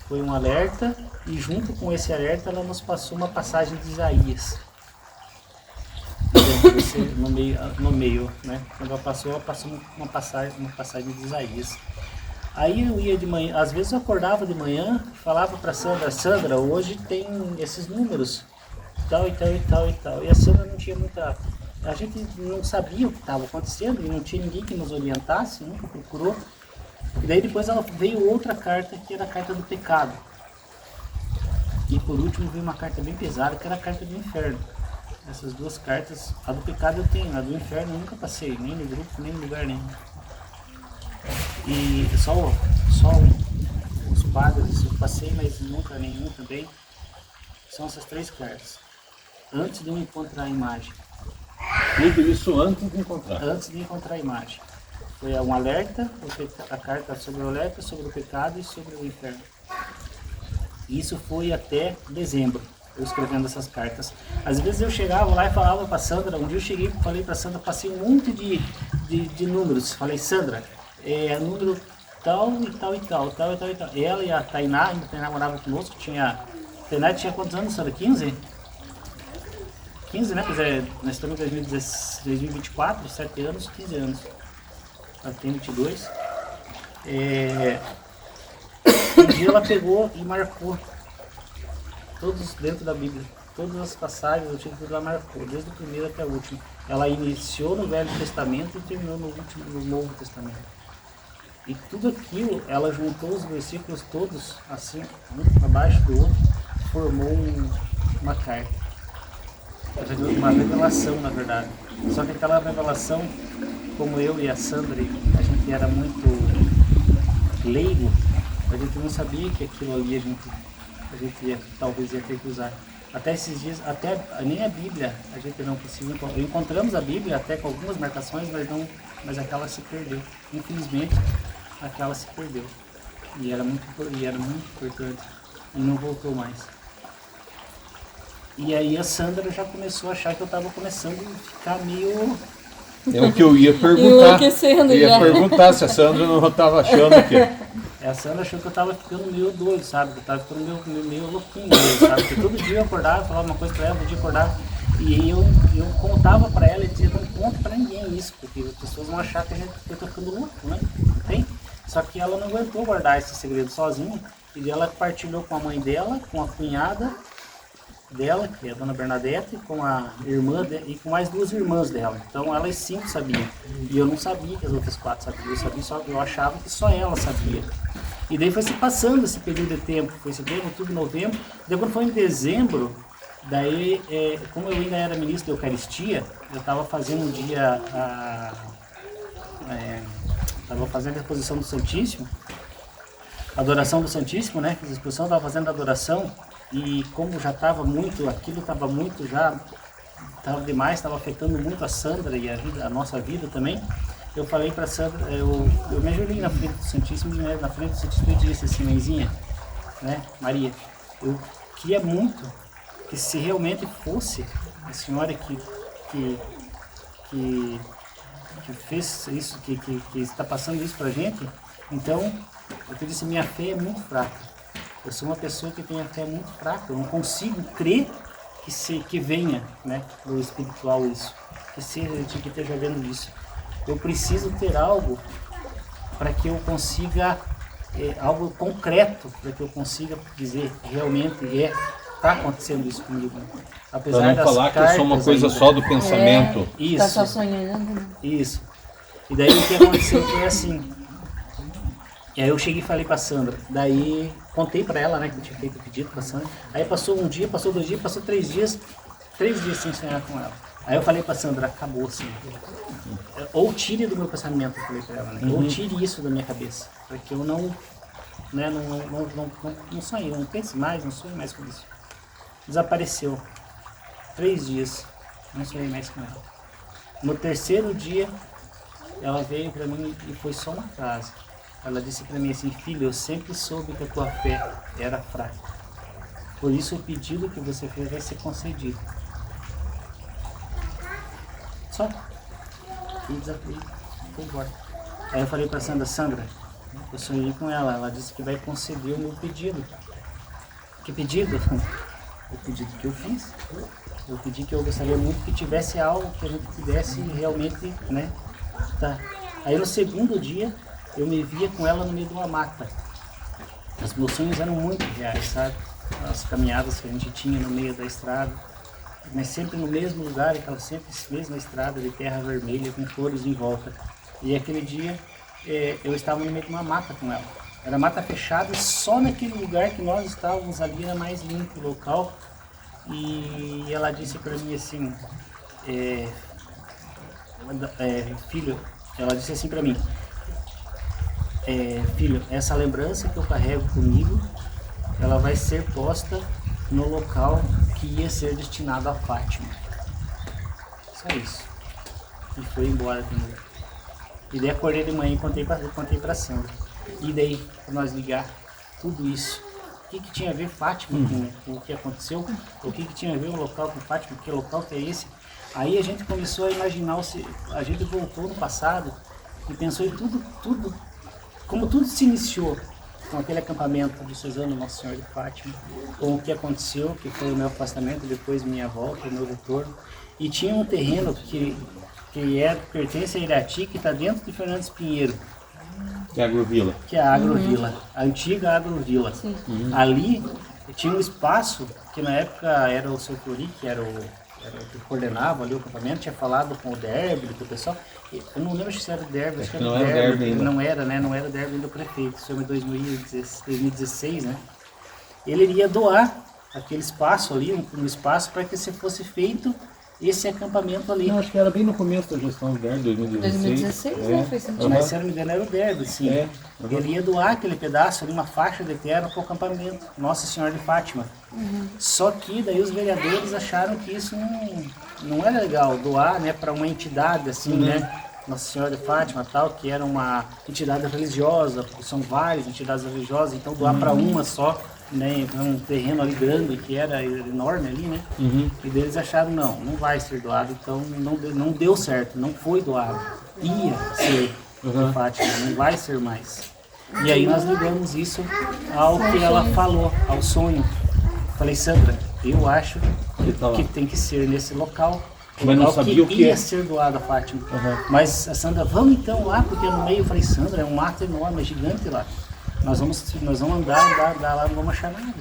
Foi um alerta e junto com esse alerta ela nos passou uma passagem de Isaías. No meio, né? Quando ela passou uma passagem de Isaías. Aí eu ia de manhã, às vezes eu acordava de manhã e falava para Sandra, hoje tem esses números, tal e tal e tal e tal. E a Sandra não tinha muita... A gente não sabia o que estava acontecendo e não tinha ninguém que nos orientasse, nunca procurou. E daí depois ela veio outra carta, que era a carta do pecado. E por último veio uma carta bem pesada, que era a carta do inferno. Essas 2 cartas, a do pecado eu tenho, a do inferno eu nunca passei, nem no grupo, nem em lugar nenhum. E só os padres eu passei, mas nunca nenhum também. São essas 3 cartas. Antes de eu encontrar a imagem. Tudo isso antes de encontrar? Antes de encontrar a imagem. Foi um alerta, a carta sobre o alerta, sobre o pecado e sobre o inferno. Isso foi até dezembro, eu escrevendo essas cartas. Às vezes eu chegava lá e falava para Sandra, um dia eu cheguei e falei para Sandra, passei um monte de números. Falei, Sandra, número tal e tal e tal, tal e tal e tal. Ela e a Tainá morava conosco, a Tainá tinha quantos anos, Sandra? 15? 15, né? Pois é, nós estamos em 2024, 7 anos, 15 anos. Ela tem 22. Um dia ela pegou e marcou todos dentro da Bíblia. Todas as passagens, o título ela marcou, desde o primeiro até o último. Ela iniciou no Velho Testamento e terminou no Novo Testamento. E tudo aquilo, ela juntou os versículos todos, assim, um abaixo do outro, formou uma carta. Uma revelação, na verdade. Só que aquela revelação como eu e a Sandra, a gente era muito leigo, a gente não sabia que aquilo ali a gente talvez ia ter que usar. Até esses dias, até nem a Bíblia a gente não conseguiu. Encontramos a Bíblia até com algumas marcações, mas aquela se perdeu. Infelizmente, aquela se perdeu. E era muito importante. E não voltou mais. E aí a Sandra já começou a achar que eu estava começando a ficar meio... É o que eu ia perguntar. Enlouquecendo Eu ia já. perguntar se a Sandra não estava achando que... A Sandra achou que eu tava ficando meio doido, sabe? Que eu tava ficando meio louquinho mesmo, sabe? Porque todo dia eu acordava, falava uma coisa pra ela, todo dia eu acordava. E eu contava pra ela e dizia, não conta pra ninguém isso, porque as pessoas vão achar que eu tô ficando louco, né? Entende? Só que ela não aguentou guardar esse segredo sozinha. E ela partilhou com a mãe dela, com a cunhada dela, que é a dona Bernadette, com a irmã e com mais 2 irmãs dela. Então elas 5 sabiam. E eu não sabia que as outras 4 sabiam. Eu achava que só ela sabia. E daí foi se passando esse período de tempo, foi setembro, outubro, novembro. Daí quando foi em dezembro, daí, como eu ainda era ministro da Eucaristia, eu estava fazendo um dia, estava fazendo a exposição do Santíssimo, a adoração do Santíssimo, né? Fiz a exposição, estava fazendo a adoração, e como já estava muito, aquilo estava muito já, estava demais, estava afetando muito a Sandra e a nossa vida também. Eu falei para a Sandra, eu me ajoelhei na frente do Santíssimo, né, na frente do Santíssimo e disse assim, mãezinha, né, Maria, eu queria muito que se realmente fosse a senhora que fez isso, que está passando isso para a gente, então, eu disse, minha fé é muito fraca. Eu sou uma pessoa que tem a fé muito fraca, eu não consigo crer que venha, né, do espiritual isso, que seja, que esteja vendo isso. Eu preciso ter algo para que eu consiga, algo concreto, para que eu consiga dizer realmente está acontecendo isso comigo. Apesar para não falar que é só uma coisa ainda. Só do pensamento. Isso. Tá só sonhando. Isso. E daí o que aconteceu foi assim. E aí eu cheguei e falei para a Sandra. Daí contei para ela, né, que eu tinha feito o pedido para a Sandra. Aí passou um dia, passou 2 dias, passou 3 dias. 3 dias sem sonhar com ela. Aí eu falei pra Sandra, acabou assim. Ou tire do meu pensamento, eu falei pra ela, né? Ou tire isso da minha cabeça. Porque eu não sonhei, não pense mais, não sonhei mais com isso. Desapareceu. 3 dias, não sonhei mais com ela. No 3º dia, ela veio pra mim e foi só uma frase. Ela disse pra mim assim, filho, eu sempre soube que a tua fé era fraca. Por isso o pedido que você fez vai ser concedido. Só. E desafio. Foi embora. Aí eu falei pra Sandra, eu sonhei com ela disse que vai conceder o meu pedido. Que pedido? O pedido que eu fiz. Eu pedi que eu gostaria muito que tivesse algo que a gente pudesse realmente, né? Tá. Aí no 2º dia, eu me via com ela no meio de uma mata. Os meus sonhos eram muito reais, sabe? As caminhadas que a gente tinha no meio da estrada. Mas sempre no mesmo lugar, aquela sempre mesma estrada de terra vermelha com flores em volta. E aquele dia eu estava no meio de uma mata com ela. Era mata fechada e só naquele lugar que nós estávamos ali era mais limpo o local. E ela disse para mim assim, filho, ela disse assim para mim, filho, essa lembrança que eu carrego comigo, ela vai ser posta no local que ia ser destinado a Fátima. Só isso. E foi embora também. E daí acordei de manhã e contei pra Sandra. E daí, pra nós ligar tudo isso. O que tinha a ver Fátima com o que aconteceu? O que tinha a ver o local com Fátima? Que local que é esse? Aí a gente começou a imaginar, a gente voltou no passado e pensou em tudo, como tudo se iniciou. Com aquele acampamento de Suzano, Nossa Senhora de Fátima, com o que aconteceu, que foi o meu afastamento, depois minha volta, o meu retorno. E tinha um terreno que pertence a Irati, que está dentro de Fernandes Pinheiro. Que é a Agrovila. Que é a Agrovila, a antiga Agrovila. Ali tinha um espaço que na época era o seu Flori, que era o que coordenava ali o acampamento, tinha falado com o Derby, com o pessoal. Eu não lembro se era o Derby, acho que era o Derby, não era, né? Não era o Derby ainda o prefeito, isso foi em 2016, né? Ele iria doar aquele espaço ali, um espaço para que se fosse feito esse acampamento ali. Não, acho que era bem no começo da gestão do DER, 2016. 2016, né? Fez sentido. Mas se eu não me engano era o Derdo, sim. Ele ia doar aquele pedaço ali, uma faixa de terra para o acampamento, Nossa Senhora de Fátima. Só que daí os vereadores acharam que isso não era legal, doar, né, para uma entidade assim, né, Nossa Senhora de Fátima tal, que era uma entidade religiosa, porque são várias entidades religiosas, então doar para uma só, né, um terreno ali grande que era enorme ali, né, e eles acharam não vai ser doado, então não deu certo, não foi doado, ia ser de Fátima, não vai ser mais. E aí nós ligamos isso ao que ela falou, ao sonho. Falei, Sandra, eu acho que tem que ser nesse local. Mas não sabia o que ia ser doado a Fátima. Mas a Sandra, vamos então lá, porque no meio eu falei, Sandra, é um mato enorme, é gigante lá. Nós vamos andar lá, não vamos achar nada.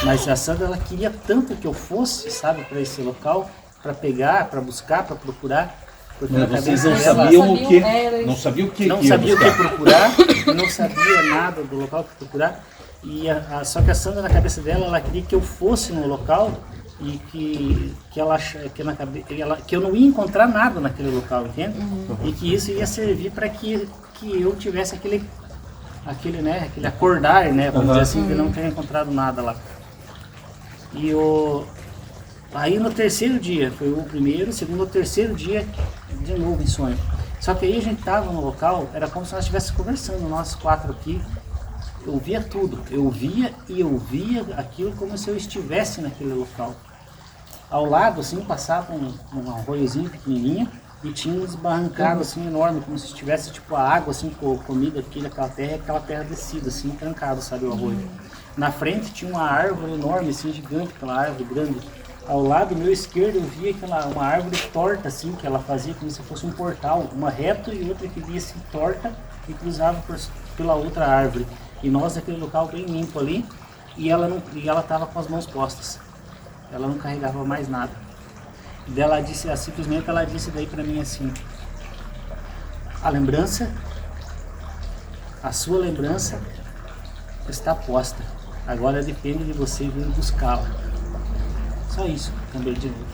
Mas a Sandra, ela queria tanto que eu fosse, sabe, para esse local, para pegar, para buscar, para procurar. Porque na vocês cabeça não dela, sabiam o que, não sabiam o que não ia sabia o que buscar. procurar, não sabia nada do local que procurar. E só que a Sandra, na cabeça dela, ela queria que eu fosse no local e que eu não ia encontrar nada naquele local, entende? E que isso ia servir para que eu tivesse aquele acordar, né? Vamos dizer assim, que não tinha encontrado nada lá. E aí no terceiro dia, foi o primeiro, segundo ou terceiro dia, de novo em sonho. Só que aí a gente estava no local, era como se nós estivéssemos conversando, nós quatro aqui. Eu via tudo, eu via aquilo como se eu estivesse naquele local. Ao lado, assim, passava um arroiozinho pequenininho e tinha uns barrancados, assim, enormes, como se estivesse, tipo, a água, assim, comida aquela terra descida, assim, trancado, sabe, o arroio. Na frente tinha uma árvore enorme, assim, gigante, aquela árvore grande. Ao lado meu esquerdo eu via uma árvore torta, assim, que ela fazia como se fosse um portal, uma reta e outra que via assim torta e cruzava pela outra árvore. E nós naquele local bem limpo ali, e ela estava com as mãos postas. Ela não carregava mais nada. E daí ela disse, simplesmente ela disse daí para mim assim: a sua lembrança está posta. Agora depende de você vir buscá-la. Só isso, também de novo.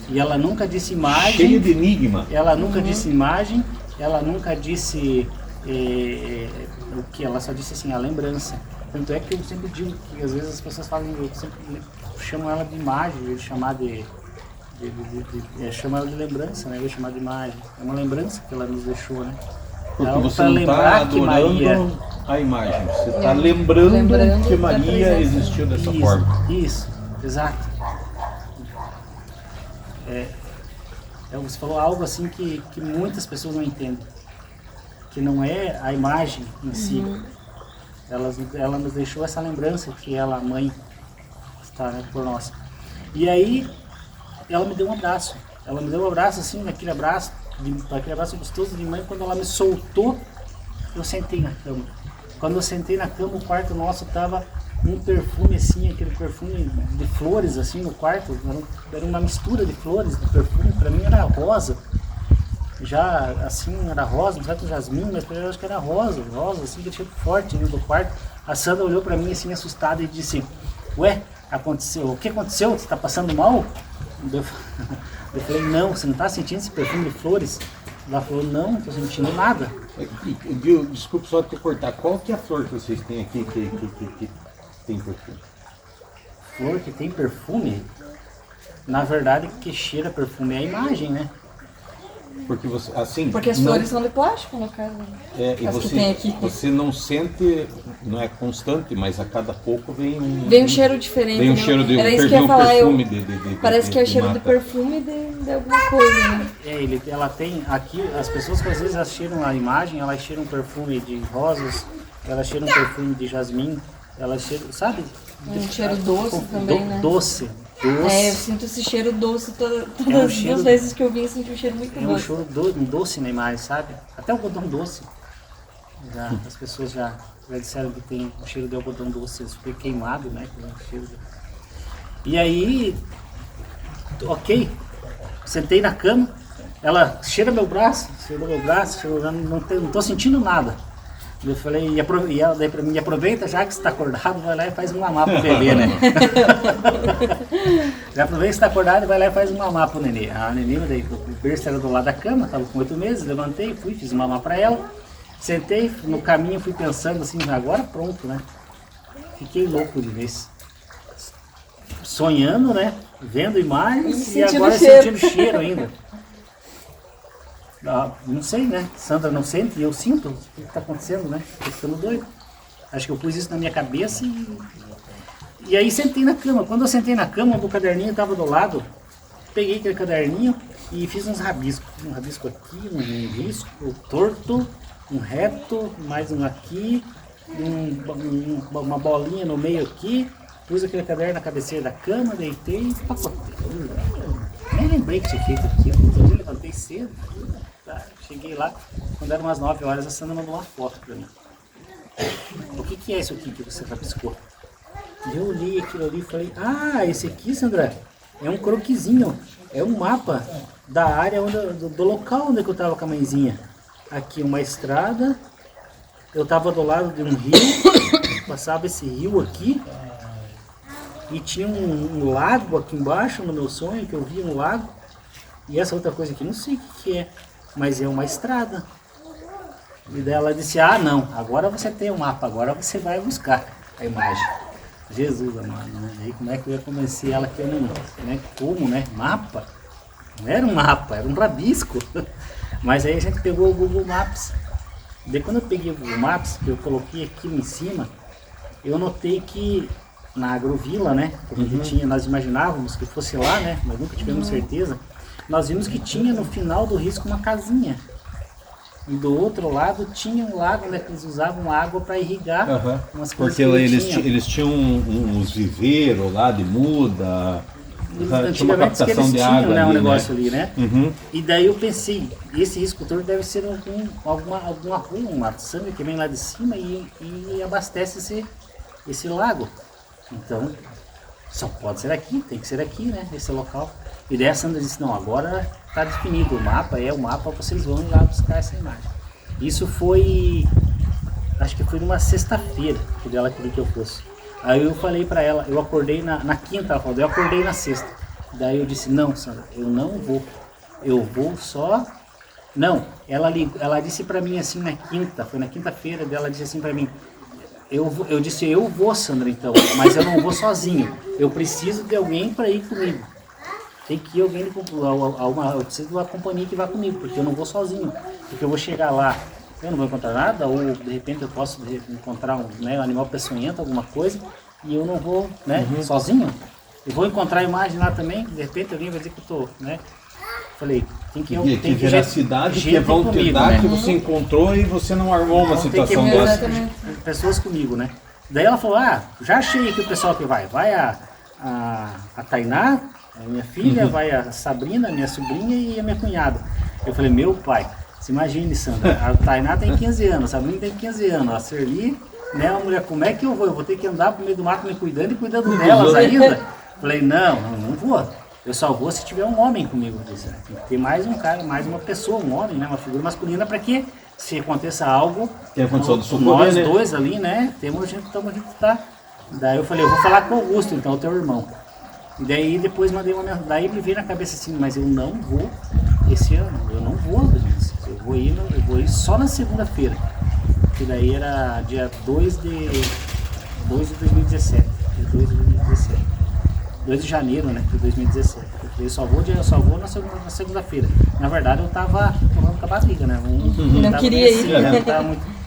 E ela nunca disse imagem. Cheio de enigma. Ela nunca disse imagem, ela nunca disse o que, ela só disse assim, a lembrança. Tanto é que eu sempre digo que às vezes as pessoas falam, eu sempre chamo ela de imagem, eu chamar chamo ela de lembrança, né? Eu chamar de imagem. É uma lembrança que ela nos deixou, né? Porque então, você não está adorando a imagem, você está lembrando que Maria existiu dessa forma. Isso, exato. Você falou algo assim que muitas pessoas não entendem, que não é a imagem em si. Ela nos deixou essa lembrança que ela, a mãe, está, né, por nós. E aí ela me deu um abraço. Ela me deu um abraço assim, aquele abraço gostoso de mãe. Quando ela me soltou, eu sentei na cama. Quando eu sentei na cama, o quarto nosso estava um perfume assim, aquele perfume de flores assim no quarto. Era uma mistura de flores, de perfume. Para mim era rosa. Já assim, era rosa, não sei se jasmim, mas eu acho que era rosa assim, que tinha forte dentro do quarto. A Sandra olhou para mim assim, assustada, e disse: ué, o que aconteceu? Você está passando mal? Eu falei: não, você não está sentindo esse perfume de flores? Ela falou: não, não estou sentindo nada. Desculpe só te cortar, qual que é a flor que vocês têm aqui que tem perfume? Flor que tem perfume? Na verdade, que cheira perfume é a imagem, né? Porque você, assim, porque as flores são de plástico, no caso. E você não sente, não é constante, mas a cada pouco vem um cheiro diferente. Vem um cheiro de Era isso que eu ia falar, parece que é o cheiro mata. de perfume de alguma coisa, né? Ela tem aqui, as pessoas que às vezes elas cheiram a imagem, elas cheiram perfume de rosas, elas cheiram perfume de jasmim, elas cheiram, sabe? Um cheiro doce também, né? Doce. Eu sinto esse cheiro doce todas as duas vezes que eu vim, eu senti um cheiro muito doce. Um doce na imagem, sabe? Até algodão doce. As pessoas já disseram que tem o cheiro de algodão doce, foi queimado, né? E aí, sentei na cama, ela cheira meu braço, não tô sentindo nada. Eu falei, e ela daí pra mim, aproveita já que você tá acordado, vai lá e faz um mamá pro bebê, né? Já aproveita que você tá acordado e vai lá e faz um mamá pro nenê. A nenê, daí, o berço era do lado da cama, tava com 8 meses, levantei, fui, fiz um mamá pra ela, sentei, no caminho fui pensando assim, agora pronto, né? Fiquei louco de vez. Sonhando, né? Vendo imagens e agora sentindo cheiro ainda. Ah, não sei, né? Sandra não sente e eu sinto. O que está acontecendo, né? Tô ficando doido. Acho que eu pus isso na minha cabeça e aí sentei na cama. Quando eu sentei na cama, o caderninho estava do lado. Peguei aquele caderninho e fiz uns rabiscos. Um rabisco aqui, um risco torto, um reto, mais um aqui, uma bolinha no meio aqui. Pus aquele caderno na cabeceira da cama, deitei e papotei. Nem lembrei que tinha feito aquilo. Eu levantei cedo. Tá, cheguei lá, quando eram umas 9 horas, a Sandra mandou uma foto pra mim. O que é isso aqui que você rabiscou? E eu olhei aquilo ali e falei, ah, esse aqui, Sandra, é um croquisinho, é um mapa da área do local onde eu estava com a mãezinha. Aqui uma estrada, eu estava do lado de um rio, passava esse rio aqui, e tinha um lago aqui embaixo no meu sonho, que eu via um lago, e essa outra coisa aqui, não sei o que é. Mas é uma estrada. E daí ela disse, ah não, agora você tem um mapa, agora você vai buscar a imagem. Jesus amado, né? Aí como é que eu ia convencer ela que eu não, né? Como, né? Mapa? Não era um mapa, era um rabisco. Mas aí a gente pegou o Google Maps. Daí quando eu peguei o Google Maps, que eu coloquei aquilo em cima, eu notei que na Agrovila, né? Que a gente tinha, nós imaginávamos que fosse lá, né? Mas nunca tivemos certeza. Nós vimos que tinha no final do risco uma casinha. E do outro lado tinha um lago, né, que eles usavam água para irrigar umas coisas. Porque eles tinham uns viveiros lá de muda. Tinha uma captação de água, né, ali, um negócio né? ali, né? E daí eu pensei, esse risco todo deve ser alguma rua, uma sangue que vem lá de cima e abastece esse lago. Então, só pode ser aqui, tem que ser aqui, né, esse local. E daí a Sandra disse, não, agora está definido o mapa, vocês vão ir lá buscar essa imagem. Isso foi, acho que foi numa sexta-feira que ela queria que eu fosse. Aí eu falei para ela, eu acordei na quinta, ela falou, eu acordei na sexta. Daí eu disse, não, Sandra, eu não vou, eu vou só... Não, ela disse para mim assim na quinta, foi na quinta-feira, ela disse assim para mim, eu disse, eu vou, Sandra, então, mas eu não vou sozinho, eu preciso de alguém para ir comigo. Tem que ir alguém, eu preciso de uma companhia que vá comigo, porque eu não vou sozinho. Porque eu vou chegar lá, eu não vou encontrar nada, ou de repente eu posso encontrar um animal peçonhento, alguma coisa, e eu não vou sozinho. Eu vou encontrar a imagem lá também, de repente alguém vai dizer que eu estou, né? Falei, tem que veracidade que vão te dar, né? Que você encontrou e você não armou uma situação dessa. Pessoas comigo, né? Daí ela falou, já achei aqui o pessoal que vai a Tainá, a minha filha, vai a Sabrina, minha sobrinha e a minha cunhada. Eu falei, meu pai, se imagine, Sandra, a Tainá tem 15 anos, a Sabrina tem 15 anos, a Serli, né, a mulher, como é que eu vou? Eu vou ter que andar pro meio do mato me cuidando e cuidando delas ainda? Falei, não vou. Eu só vou se tiver um homem comigo. Disse, tem que ter mais um cara, mais uma pessoa, um homem, né, uma figura masculina, para que se aconteça algo, nós dois ali, né, temos gente que tá. Daí eu falei, eu vou falar com o Augusto, então, o teu irmão. E daí depois mandei uma mensagem, daí me veio na cabeça assim, mas eu não vou esse ano, eu não vou, eu vou ir só na segunda-feira, que daí era dia 2 de 2017, 2 de janeiro, né, de 2017. Eu só vou na segunda-feira. Na verdade eu tava tomando com a barriga, né, não queria ir, né, tava muito...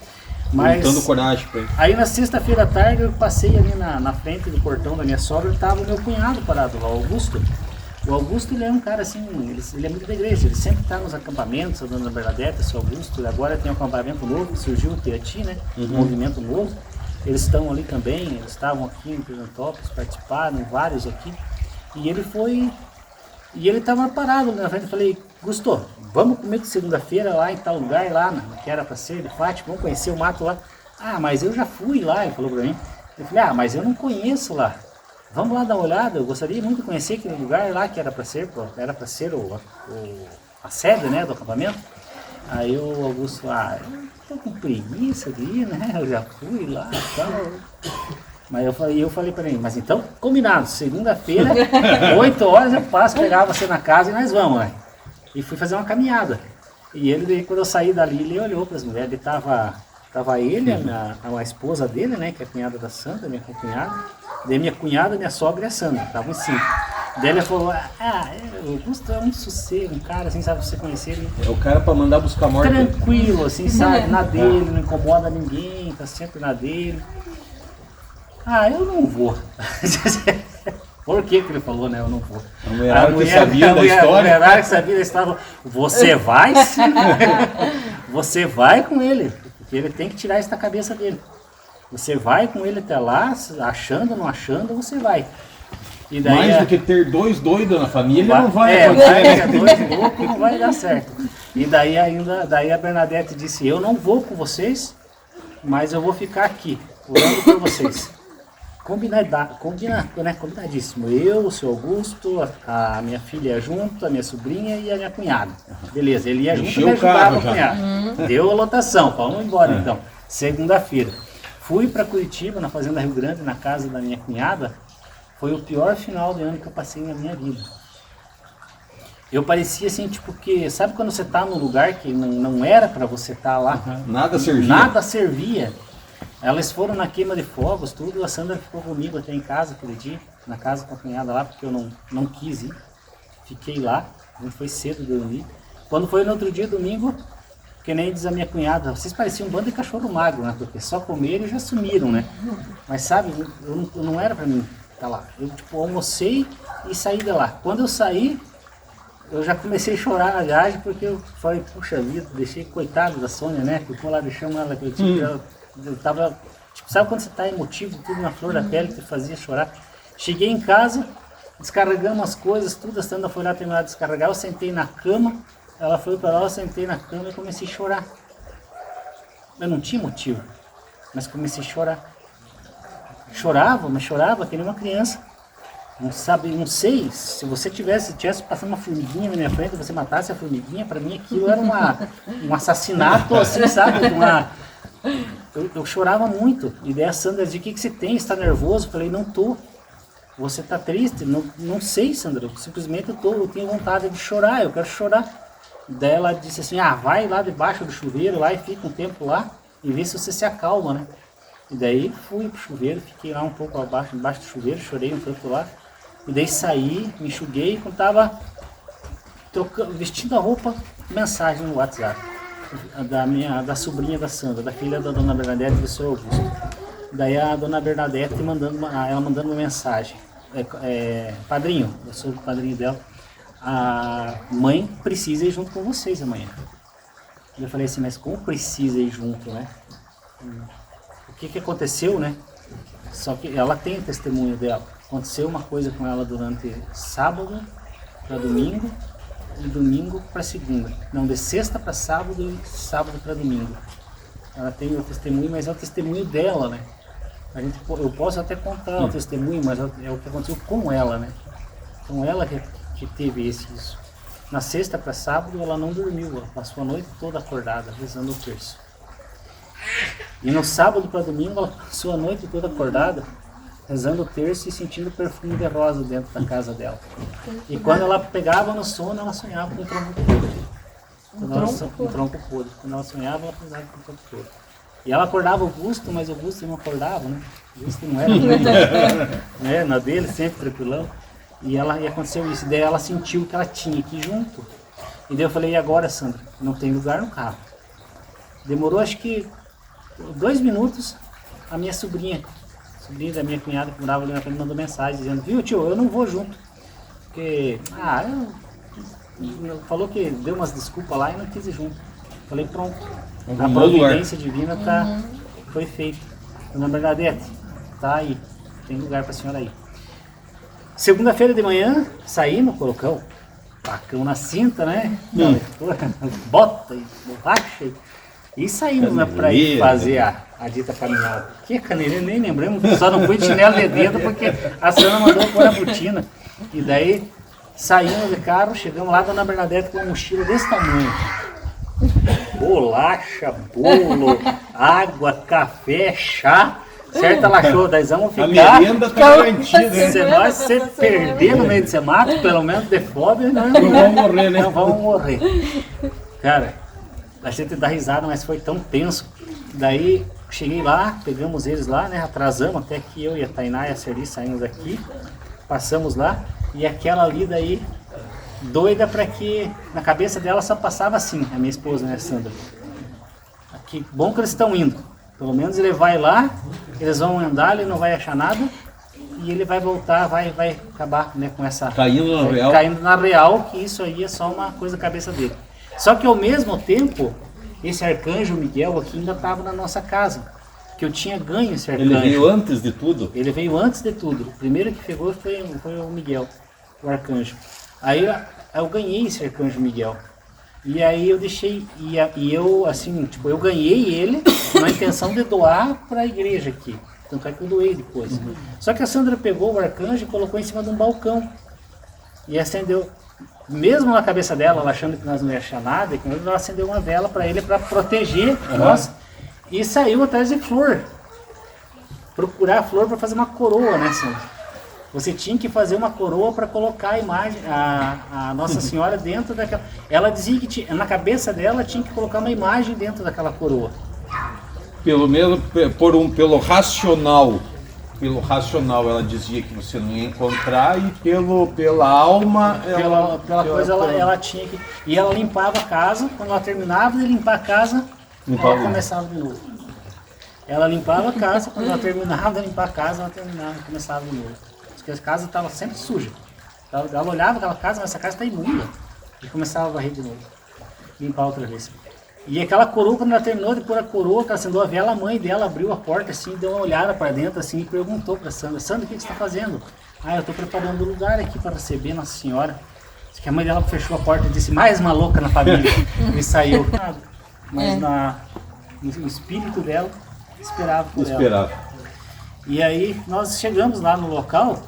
Mas dando coragem pra ele. Aí na sexta-feira à tarde eu passei ali na frente do portão da minha sogra, estava o meu cunhado parado lá, o Augusto. O Augusto, ele é um cara assim, ele é muito da igreja, ele sempre está nos acampamentos, a Dona Bernadette, esse Augusto, agora tem um acampamento novo, surgiu o Piati, né, um movimento novo. Eles estão ali também, eles estavam aqui em Pirantópolis, participaram, vários aqui. E ele estava parado na frente, eu falei, Gusto, vamos comigo segunda-feira lá em tal lugar, lá que era para ser de Fátima, vamos conhecer o mato lá. Ah, mas eu já fui lá, ele falou para mim. Eu falei, mas eu não conheço lá. Vamos lá dar uma olhada, eu gostaria muito de conhecer aquele lugar lá que era para ser a sede, né, do acampamento. Aí o Augusto, eu tô com preguiça de ir, né? Eu já fui lá e tal. Mas eu falei pra ele, mas então, combinado, segunda-feira, 8 horas eu passo, pegar você na casa e nós vamos, né? E fui fazer uma caminhada. E ele, quando eu saí dali, ele olhou para as mulheres, ele tava ele, a esposa dele, né, que é a cunhada da Sandra, minha cunhada, daí minha cunhada, minha sogra e a Sandra, estavam em 5. Daí ele falou, o Augusto é um sossego, um cara assim, sabe, você conhecer ele. É o cara pra mandar buscar morte. Tranquilo, assim, sabe, na dele, não incomoda ninguém, tá sempre na dele. Eu não vou. Por que ele falou, né? Eu não vou. A mulher que sabia da história. A mulher que sabia da história. Você vai sim. Você vai com ele. Porque ele tem que tirar isso da cabeça dele. Você vai com ele até lá, achando ou não achando, você vai. E daí, mais do que ter 2 doidos na família, não vai acontecer. 2 loucos não vai dar certo. E daí a Bernadette disse, eu não vou com vocês, mas eu vou ficar aqui, orando por vocês. Combinadíssimo. Eu, o seu Augusto, a minha filha ia junto, a minha sobrinha e a minha cunhada. Beleza, ele ia junto e me ajudava a cunhada. Deu a lotação, vamos embora então. Segunda-feira. Fui para Curitiba, na Fazenda Rio Grande, na casa da minha cunhada. Foi o pior final de ano que eu passei na minha vida. Eu parecia assim, tipo que... Sabe quando você tá num lugar que não era para você estar lá? Nada servia. Nada servia. Elas foram na queima de fogos, tudo. A Sandra ficou comigo até em casa aquele dia, na casa com a cunhada lá, porque eu não quis ir. Fiquei lá, não foi cedo dormir. Quando foi no outro dia, domingo, que nem diz a minha cunhada, vocês pareciam um bando de cachorro magro, né? Porque só comeram e já sumiram, né? Mas sabe, eu não era pra mim estar lá. Eu almocei e saí de lá. Quando eu saí, eu já comecei a chorar na viagem, porque eu falei, puxa vida, deixei coitado da Sônia, né? Ficou lá, deixamos ela que eu tava, tipo, sabe quando você tá emotivo, tudo na flor da pele, que fazia chorar. Cheguei em casa, descarregamos as coisas, tudo, a Sandra foi lá terminar de descarregar, eu sentei na cama, ela foi para lá, eu sentei na cama e comecei a chorar. Eu não tinha motivo, mas comecei a chorar. Chorava que nem uma criança. Não sei, se você tivesse passando uma formiguinha na minha frente, você matasse a formiguinha, para mim aquilo era um assassinato, assim, sabe? Eu chorava muito. E daí a Sandra disse, o que você tem? Está nervoso? Eu falei, não tô. Você está triste? Não sei, Sandra. Simplesmente eu tenho vontade de chorar, eu quero chorar. Daí ela disse assim, vai lá debaixo do chuveiro, lá e fica um tempo lá e vê se você se acalma, né? E daí fui pro chuveiro, fiquei lá um pouco embaixo do chuveiro, chorei um tanto lá. E daí saí, me enxuguei, quando tava vestindo a roupa, mensagem no WhatsApp. Da sobrinha da Sandra, da filha da dona Bernadette e do seu Augusto. Daí a dona Bernadette mandando uma mensagem. Padrinho, eu sou o padrinho dela. A mãe precisa ir junto com vocês amanhã. Eu falei assim, mas como precisa ir junto, né? O que aconteceu, né? Só que ela tem o testemunho dela. Aconteceu uma coisa com ela durante sábado para domingo e domingo para segunda. Não, de sexta para sábado e sábado para domingo. Ela tem o testemunho, mas é o testemunho dela, né? Eu posso até contar o testemunho, mas é o que aconteceu com ela, né? Com ela que teve isso. Na sexta para sábado ela não dormiu, ela passou a noite toda acordada, rezando o terço. E no sábado para domingo ela passou a noite toda acordada, rezando o terço e sentindo perfume de rosa dentro da casa dela. E quando ela pegava no sono, ela sonhava com um tronco podre. Um tronco podre. Quando ela sonhava, ela sonhava com um tronco podre. E ela acordava o Augusto, mas o Augusto não acordava, né? O Augusto não era muito, né? Na dele, sempre tranquilão. E aconteceu isso. Daí ela sentiu que ela tinha que ir junto. E daí eu falei, e agora, Sandra? Não tem lugar no carro. Demorou acho que 2 minutos, a minha sobrinha da minha cunhada que morava ali na frente mandou mensagem dizendo, viu tio, eu não vou junto. Porque, falou que deu umas desculpas lá e não quis ir junto. Falei, pronto. A providência divina foi feita. Dona Bernadette, tá aí, tem lugar pra senhora aí. Segunda-feira de manhã, saímos, colocamos facão na cinta, né? Bota e borracha. E saímos, né, pra ir fazer a dita caminhada. Que caneleira, nem lembramos, só não fui de chinelo de dedo porque a Sandra mandou pôr a botina. E daí saímos de carro, chegamos lá, Dona Bernadette com uma mochila desse tamanho. bolacha, bolo, água, café, chá. Certo, ela achou, daí vamos ficar. A merenda tá garantida, né? Se nós se perder no meio desse mato, pelo menos de fome, nós Não vamos morrer, né? não vamos morrer. Cara, a gente dá risada, mas foi tão tenso. Daí cheguei lá, pegamos eles lá, né? Atrasamos até que eu e a Tainá e a Serli saímos daqui, passamos lá, e aquela ali daí, doida pra que na cabeça dela só passava assim, a minha esposa, né, Sandra? Que bom que eles estão indo. Pelo menos ele vai lá, eles vão andar, ele não vai achar nada e ele vai voltar, vai acabar, né, com essa... Caindo na real. Caindo na real, que isso aí é só uma coisa da cabeça dele. Só que ao mesmo tempo, esse arcanjo Miguel aqui ainda estava na nossa casa, que eu tinha ganho esse arcanjo. Ele veio antes de tudo? Ele veio antes de tudo. O primeiro que pegou foi o Miguel, o arcanjo. Aí eu ganhei esse arcanjo Miguel. E aí eu deixei, e eu assim, tipo, eu ganhei ele na intenção de doar para a igreja aqui. Tanto é que eu doei depois. Só que a Sandra pegou o arcanjo e colocou em cima de um balcão. E acendeu, mesmo na cabeça dela, ela achando que nós não ia achar nada, ela acendeu uma vela para ele, para proteger nós. E saiu atrás de flor. Procurar a flor para fazer uma coroa, né, Sandra? Você tinha que fazer uma coroa para colocar a imagem, a Nossa Senhora dentro daquela... Ela dizia que na cabeça dela tinha que colocar uma imagem dentro daquela coroa. Pelo menos pelo racional. Pelo racional ela dizia que você não ia encontrar e pela alma... Pela coisa ela tinha que... E ela limpava a casa, quando ela terminava de limpar a casa, ela começava de novo. Ela limpava a casa, quando ela terminava de limpar a casa, ela começava de novo. Porque a casa estava sempre suja. Ela olhava aquela casa, mas essa casa está imunda. E começava a varrer de novo. Limpar outra vez. E aquela coroa, quando ela terminou de pôr a coroa, que ela acendeu a vela, a mãe dela abriu a porta assim, deu uma olhada para dentro assim e perguntou para Sandra: Sandra, o que você está fazendo? Ah, eu estou preparando o lugar aqui para receber Nossa Senhora. Diz que a mãe dela fechou a porta e disse: mais uma louca na família. E saiu. Mas no espírito dela, esperava por ela. E aí nós chegamos lá no local.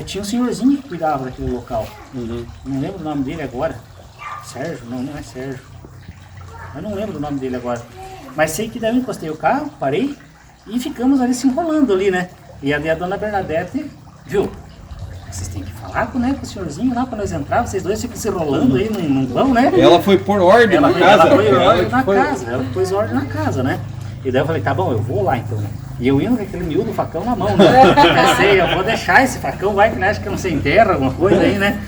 Tinha um senhorzinho que cuidava daquele local. Não lembro o nome dele agora. Sérgio? Não é Sérgio. Eu não lembro o nome dele agora. Mas sei que daí eu encostei o carro, parei e ficamos ali se enrolando ali, né? E a dona Bernadette, viu? Vocês têm que falar com o senhorzinho lá para nós entrar, vocês dois ficam se enrolando aí, não vão, né? Ela foi por ordem na casa. Ela foi ordem na casa, ela pôs ordem na casa, né? E daí eu falei, tá bom, eu vou lá então, né? E eu indo com aquele miúdo facão na mão, né? Pensei, eu vou deixar esse facão, vai que ele acha que eu não sei enterra, alguma coisa aí, né?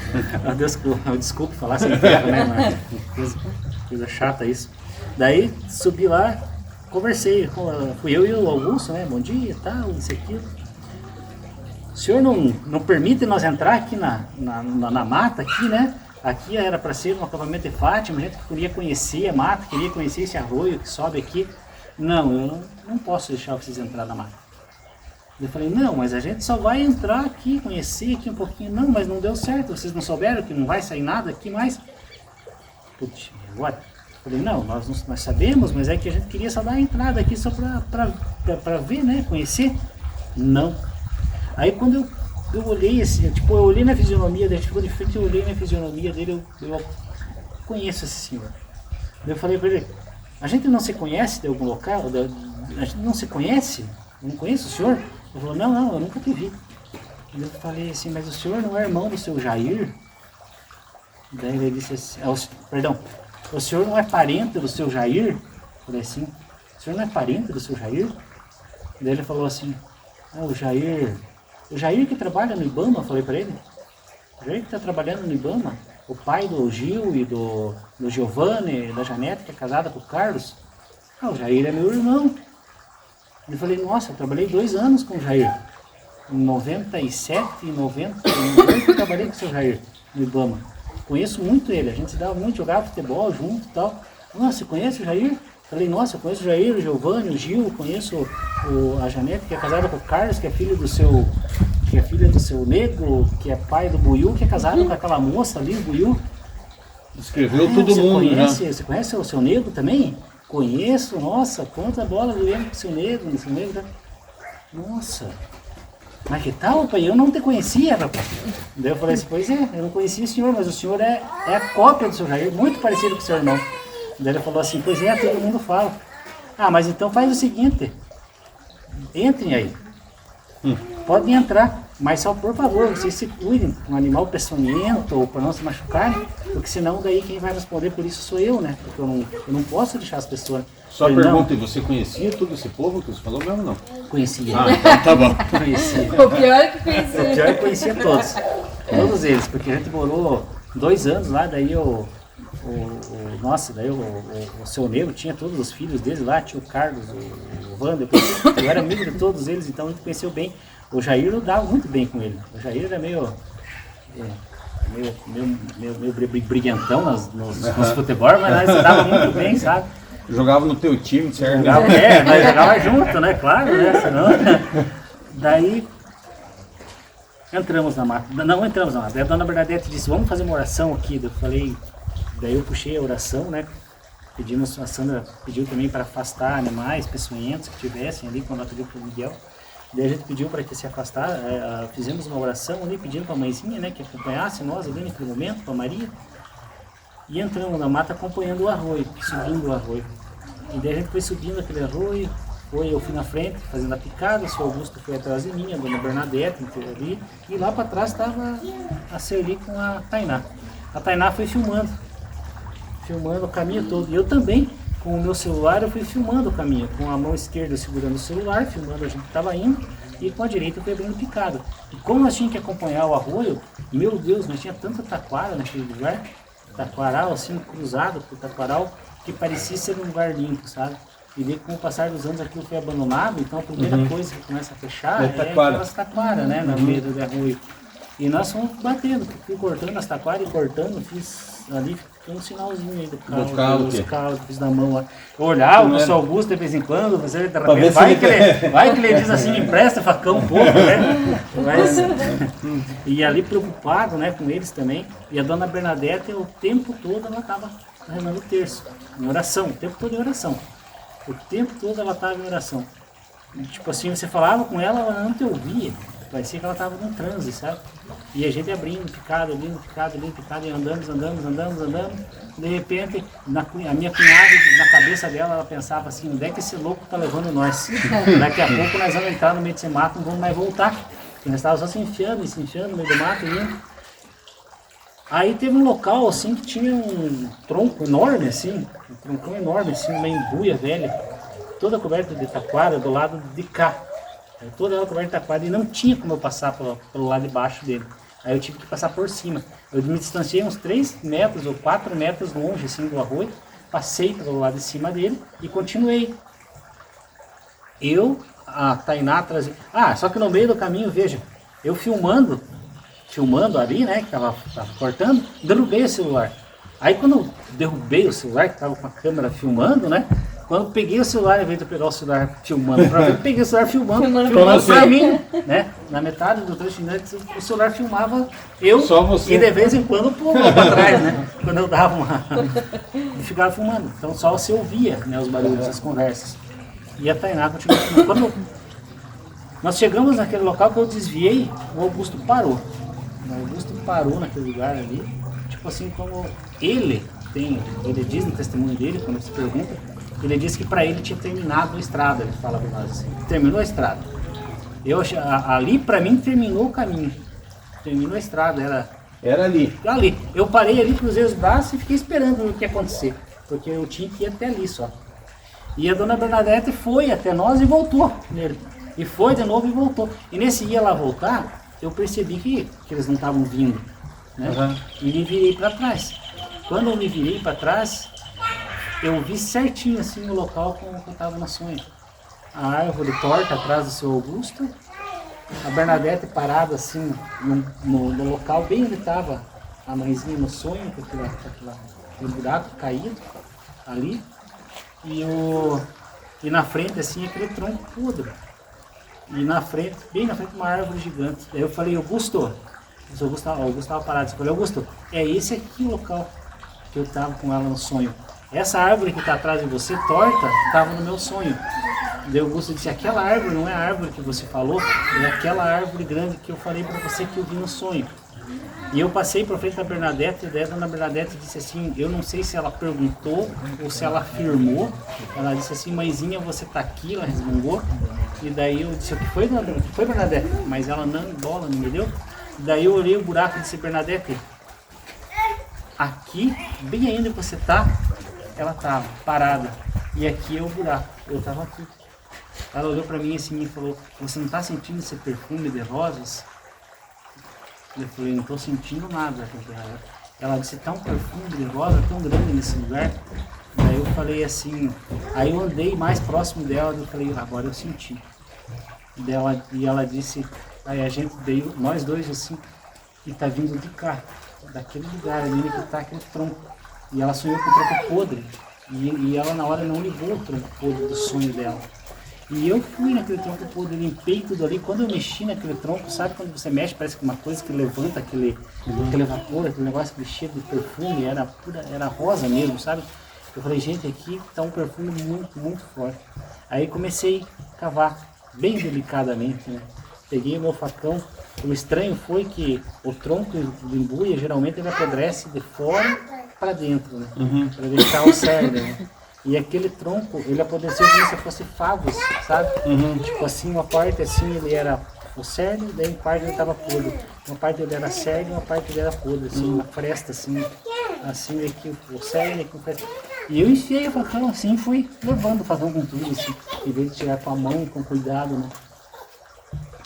Desculpe falar sem enterra, né? Coisa chata isso. Daí subi lá, conversei, fui eu e o Augusto, né? Bom dia, tal, isso aqui. O senhor não permite nós entrar aqui na mata, aqui, né? Aqui era para ser um acampamento de Fátima, a gente queria conhecer a mata, queria conhecer esse arroio que sobe aqui. Não, eu não posso deixar vocês entrar na mata. Eu falei, não, mas a gente só vai entrar aqui, conhecer aqui um pouquinho. Não, mas não deu certo, vocês não souberam que não vai sair nada aqui mais? Putz, agora? Eu falei, não, nós sabemos, mas é que a gente queria só dar a entrada aqui só pra ver, né, conhecer. Não. Aí quando eu olhei assim, tipo, eu olhei na fisionomia dele, ficou de frente, eu olhei na fisionomia dele, eu conheço esse senhor. Eu falei pra ele, a gente não se conhece de algum local? A gente não se conhece? Eu não conheço o senhor? Ele falou, não, eu nunca te vi. Eu falei assim, mas o senhor não é irmão do seu Jair? Daí ele disse assim, perdão, o senhor não é parente do seu Jair? Eu falei assim, o senhor não é parente do seu Jair? Daí ele falou assim, o Jair que trabalha no Ibama, eu falei para ele, o Jair que está trabalhando no Ibama, o pai do Gil e do Giovanni, da Janete, que é casada com o Carlos, o Jair é meu irmão. Eu falei, nossa, eu trabalhei 2 anos com o Jair. Em 97 e 98 eu trabalhei com o seu Jair no Ibama. Conheço muito ele, a gente se dava muito, jogava futebol junto e tal. Nossa, você conhece o Jair? Falei, nossa, eu conheço o Jair, o Giovanni, o Gil, conheço a Janete, que é casada com o Carlos, que é filha do seu Negro, que é pai do Buiú, que é casado com aquela moça ali, o Buiú. Escreveu todo mundo, né? Você conhece o seu Negro também? Conheço, nossa, quanta bola eu lembro com o seu Negro, Nossa. Mas que tal, pai? Eu não te conhecia, rapaz. Daí eu falei assim, pois é, eu não conhecia o senhor, mas o senhor é a cópia do seu Jair, muito parecido com o seu irmão. Daí ele falou assim, pois é, todo mundo fala. Ah, mas então faz o seguinte, entrem aí. Podem entrar, mas só por favor, vocês se cuidem, um animal peçonhento ou para não se machucarem, porque senão daí quem vai responder por isso sou eu, né? Porque eu não posso deixar as pessoas... Só Eu pergunta, e você conhecia todo esse povo que você falou mesmo, não? Conhecia. Ah, então tá bom. Conhecia. O pior é que O conhecia. pior é que conhecia todos eles, porque a gente morou 2 anos lá, daí o seu Negro tinha todos os filhos dele lá, tinha o Carlos, o Wander, eu era amigo de todos eles, então a gente conheceu bem. O Jair eu dava muito bem com ele, o Jair era meio briguentão nos futebol, mas nós dava muito bem, sabe? Jogava no teu time, certo? Nós jogava junto, né? Claro, né? Senão... Daí entramos na mata. Não entramos na mata. Daí a dona Bernadette disse, vamos fazer uma oração aqui. Eu falei, daí eu puxei a oração, né? Pedimos, a Sandra pediu também para afastar animais peçonhentos que tivessem ali quando ela pediu para o Miguel. Daí a gente pediu para que se afastar, fizemos uma oração ali pedindo para a mãezinha, né? Que acompanhasse nós ali naquele momento, para a Maria. E entramos na mata acompanhando o arroio, subindo o arroio. E daí a gente foi subindo aquele arroio, eu fui na frente fazendo a picada, o seu Augusto foi atrás de mim, a dona Bernadette ali, e lá para trás estava a Celie com a Tainá. A Tainá foi filmando o caminho todo. E eu também, com o meu celular, eu fui filmando o caminho, com a mão esquerda segurando o celular, filmando a gente que estava indo, e com a direita eu fui abrindo picada. E como nós tínhamos que acompanhar o arroio, meu Deus, nós tinha tanta taquara naquele lugar, taquaral assim, cruzado por taquaral, que parecia ser um lugar limpo, sabe? E daí, com o passar dos anos, aquilo foi abandonado, então a primeira coisa que começa a fechar é aquelas taquaras, né, na beira do arroio. E nós fomos batendo, fui cortando as taquaras e cortando, fiz ali, ficou um sinalzinho aí do carro, fiz na mão lá. Eu olhava o seu Augusto de vez em quando, você de repente, vai que ele diz assim, me empresta facão um pouco, né? Mas, e ali preocupado, né, com eles também. E a dona Bernadette, o tempo todo, ela estava rezando o terço, em oração, o tempo todo em oração. O tempo todo ela estava em oração. E, tipo assim, você falava com ela, ela não te ouvia. Parecia que ela estava num transe, sabe? E a gente abrindo, picado, e andamos. De repente, a minha cunhada, na cabeça dela, ela pensava assim, onde é que esse louco tá levando nós? Daqui a pouco nós vamos entrar no meio desse mato, não vamos mais voltar. Porque nós estávamos só se enfiando no meio do mato, indo. Aí teve um local assim que tinha um tronco enorme assim, um troncão enorme assim, uma embuia velha, toda coberta de taquara do lado de cá. Toda ela coberta de taquara e não tinha como eu passar pelo lado de baixo dele. Aí eu tive que passar por cima. Eu me distanciei uns 3 metros ou 4 metros longe assim do arroio, passei pelo lado de cima dele e continuei. A Tainá atrás. Só que no meio do caminho, veja, eu filmando ali, né, que tava cortando, derrubei o celular. Aí quando eu derrubei o celular, que tava com a câmera filmando, né, quando eu peguei o celular, ao invés de eu pegar o celular filmando pra mim, eu peguei o celular filmando pra mim, né, na metade do trecho, o celular filmava eu, só você. E de vez em quando pulava pra trás, né, quando eu dava e ficava filmando. Então só você ouvia, né, os barulhos, as conversas. E a Tainá continuava filmando. Quando nós chegamos naquele local que eu desviei, o Augusto parou. O Augusto parou naquele lugar ali, tipo assim, como ele diz no testemunho dele, quando se pergunta, ele disse que para ele tinha terminado a estrada, ele fala para nós assim, terminou a estrada. Ali para mim terminou o caminho, terminou a estrada, era ali. Eu parei ali, cruzei os braços e fiquei esperando o que ia acontecer, porque eu tinha que ir até ali só. E a dona Bernadette foi até nós e voltou nele, e foi de novo e voltou. E nesse ia lá voltar, eu percebi que eles não estavam vindo, né? E me virei para trás. Quando eu me virei para trás, eu vi certinho assim o local como eu estava no sonho. A árvore torta atrás do seu Augusto, a Bernadette parada assim no local bem onde estava a mãezinha no sonho, com aquele buraco caído ali, e na frente assim aquele tronco podre. E na frente, bem na frente, uma árvore gigante. Daí eu falei, Augusto estava parado. Eu falei, Augusto, é esse aqui o local que eu estava com ela no sonho. Essa árvore que está atrás de você, torta, estava no meu sonho. Daí o Augusto disse, aquela árvore não é a árvore que você falou, é aquela árvore grande que eu falei para você que eu vi no sonho. E eu passei para frente da Bernadette, e daí a dona Bernadette disse assim, eu não sei se ela perguntou ou se ela afirmou, ela disse assim, mãezinha, você tá aqui, ela resmungou, e daí eu disse, o que foi, Bernadette? Mas ela não bola, não me deu. E daí eu olhei o buraco e disse, Bernadette, aqui, bem ainda que você tá, ela tava parada, e aqui é o buraco, eu tava aqui. Ela olhou para mim assim e falou, você não tá sentindo esse perfume de rosas? Eu falei, não estou sentindo nada. Ela disse, tá um perfume de rosa tão grande nesse lugar. Daí eu falei assim, aí eu andei mais próximo dela, eu falei, agora eu senti. E ela disse, aí a gente veio, nós dois assim, e tá vindo de cá, daquele lugar ali que tá aquele tronco. E ela sonhou com o tronco podre. E ela na hora não ligou o tronco podre do sonho dela. E eu fui naquele tronco podre, limpei tudo ali. Quando eu mexi naquele tronco, sabe quando você mexe, parece que uma coisa que levanta aquele vapor, aquele negócio que cheio de perfume, era rosa mesmo, sabe? Eu falei, gente, aqui tá um perfume muito, muito forte. Aí comecei a cavar, bem delicadamente, né? Peguei o meu facão. O estranho foi que o tronco do embuia, geralmente ele apodrece de fora para dentro, né? Para deixar o cerne, né? E aquele tronco, ele apodreceu como se fosse favos, sabe? Tipo assim, uma parte assim ele era o cerne, daí uma parte ele estava podre. Uma parte ele era cerne, uma parte ele era podre, assim, uma fresta assim aqui o cerne, aqui o fresta. E eu enfiei o facão assim, fui levando o facão com tudo, assim, em vez de tirar com a mão, com cuidado, né?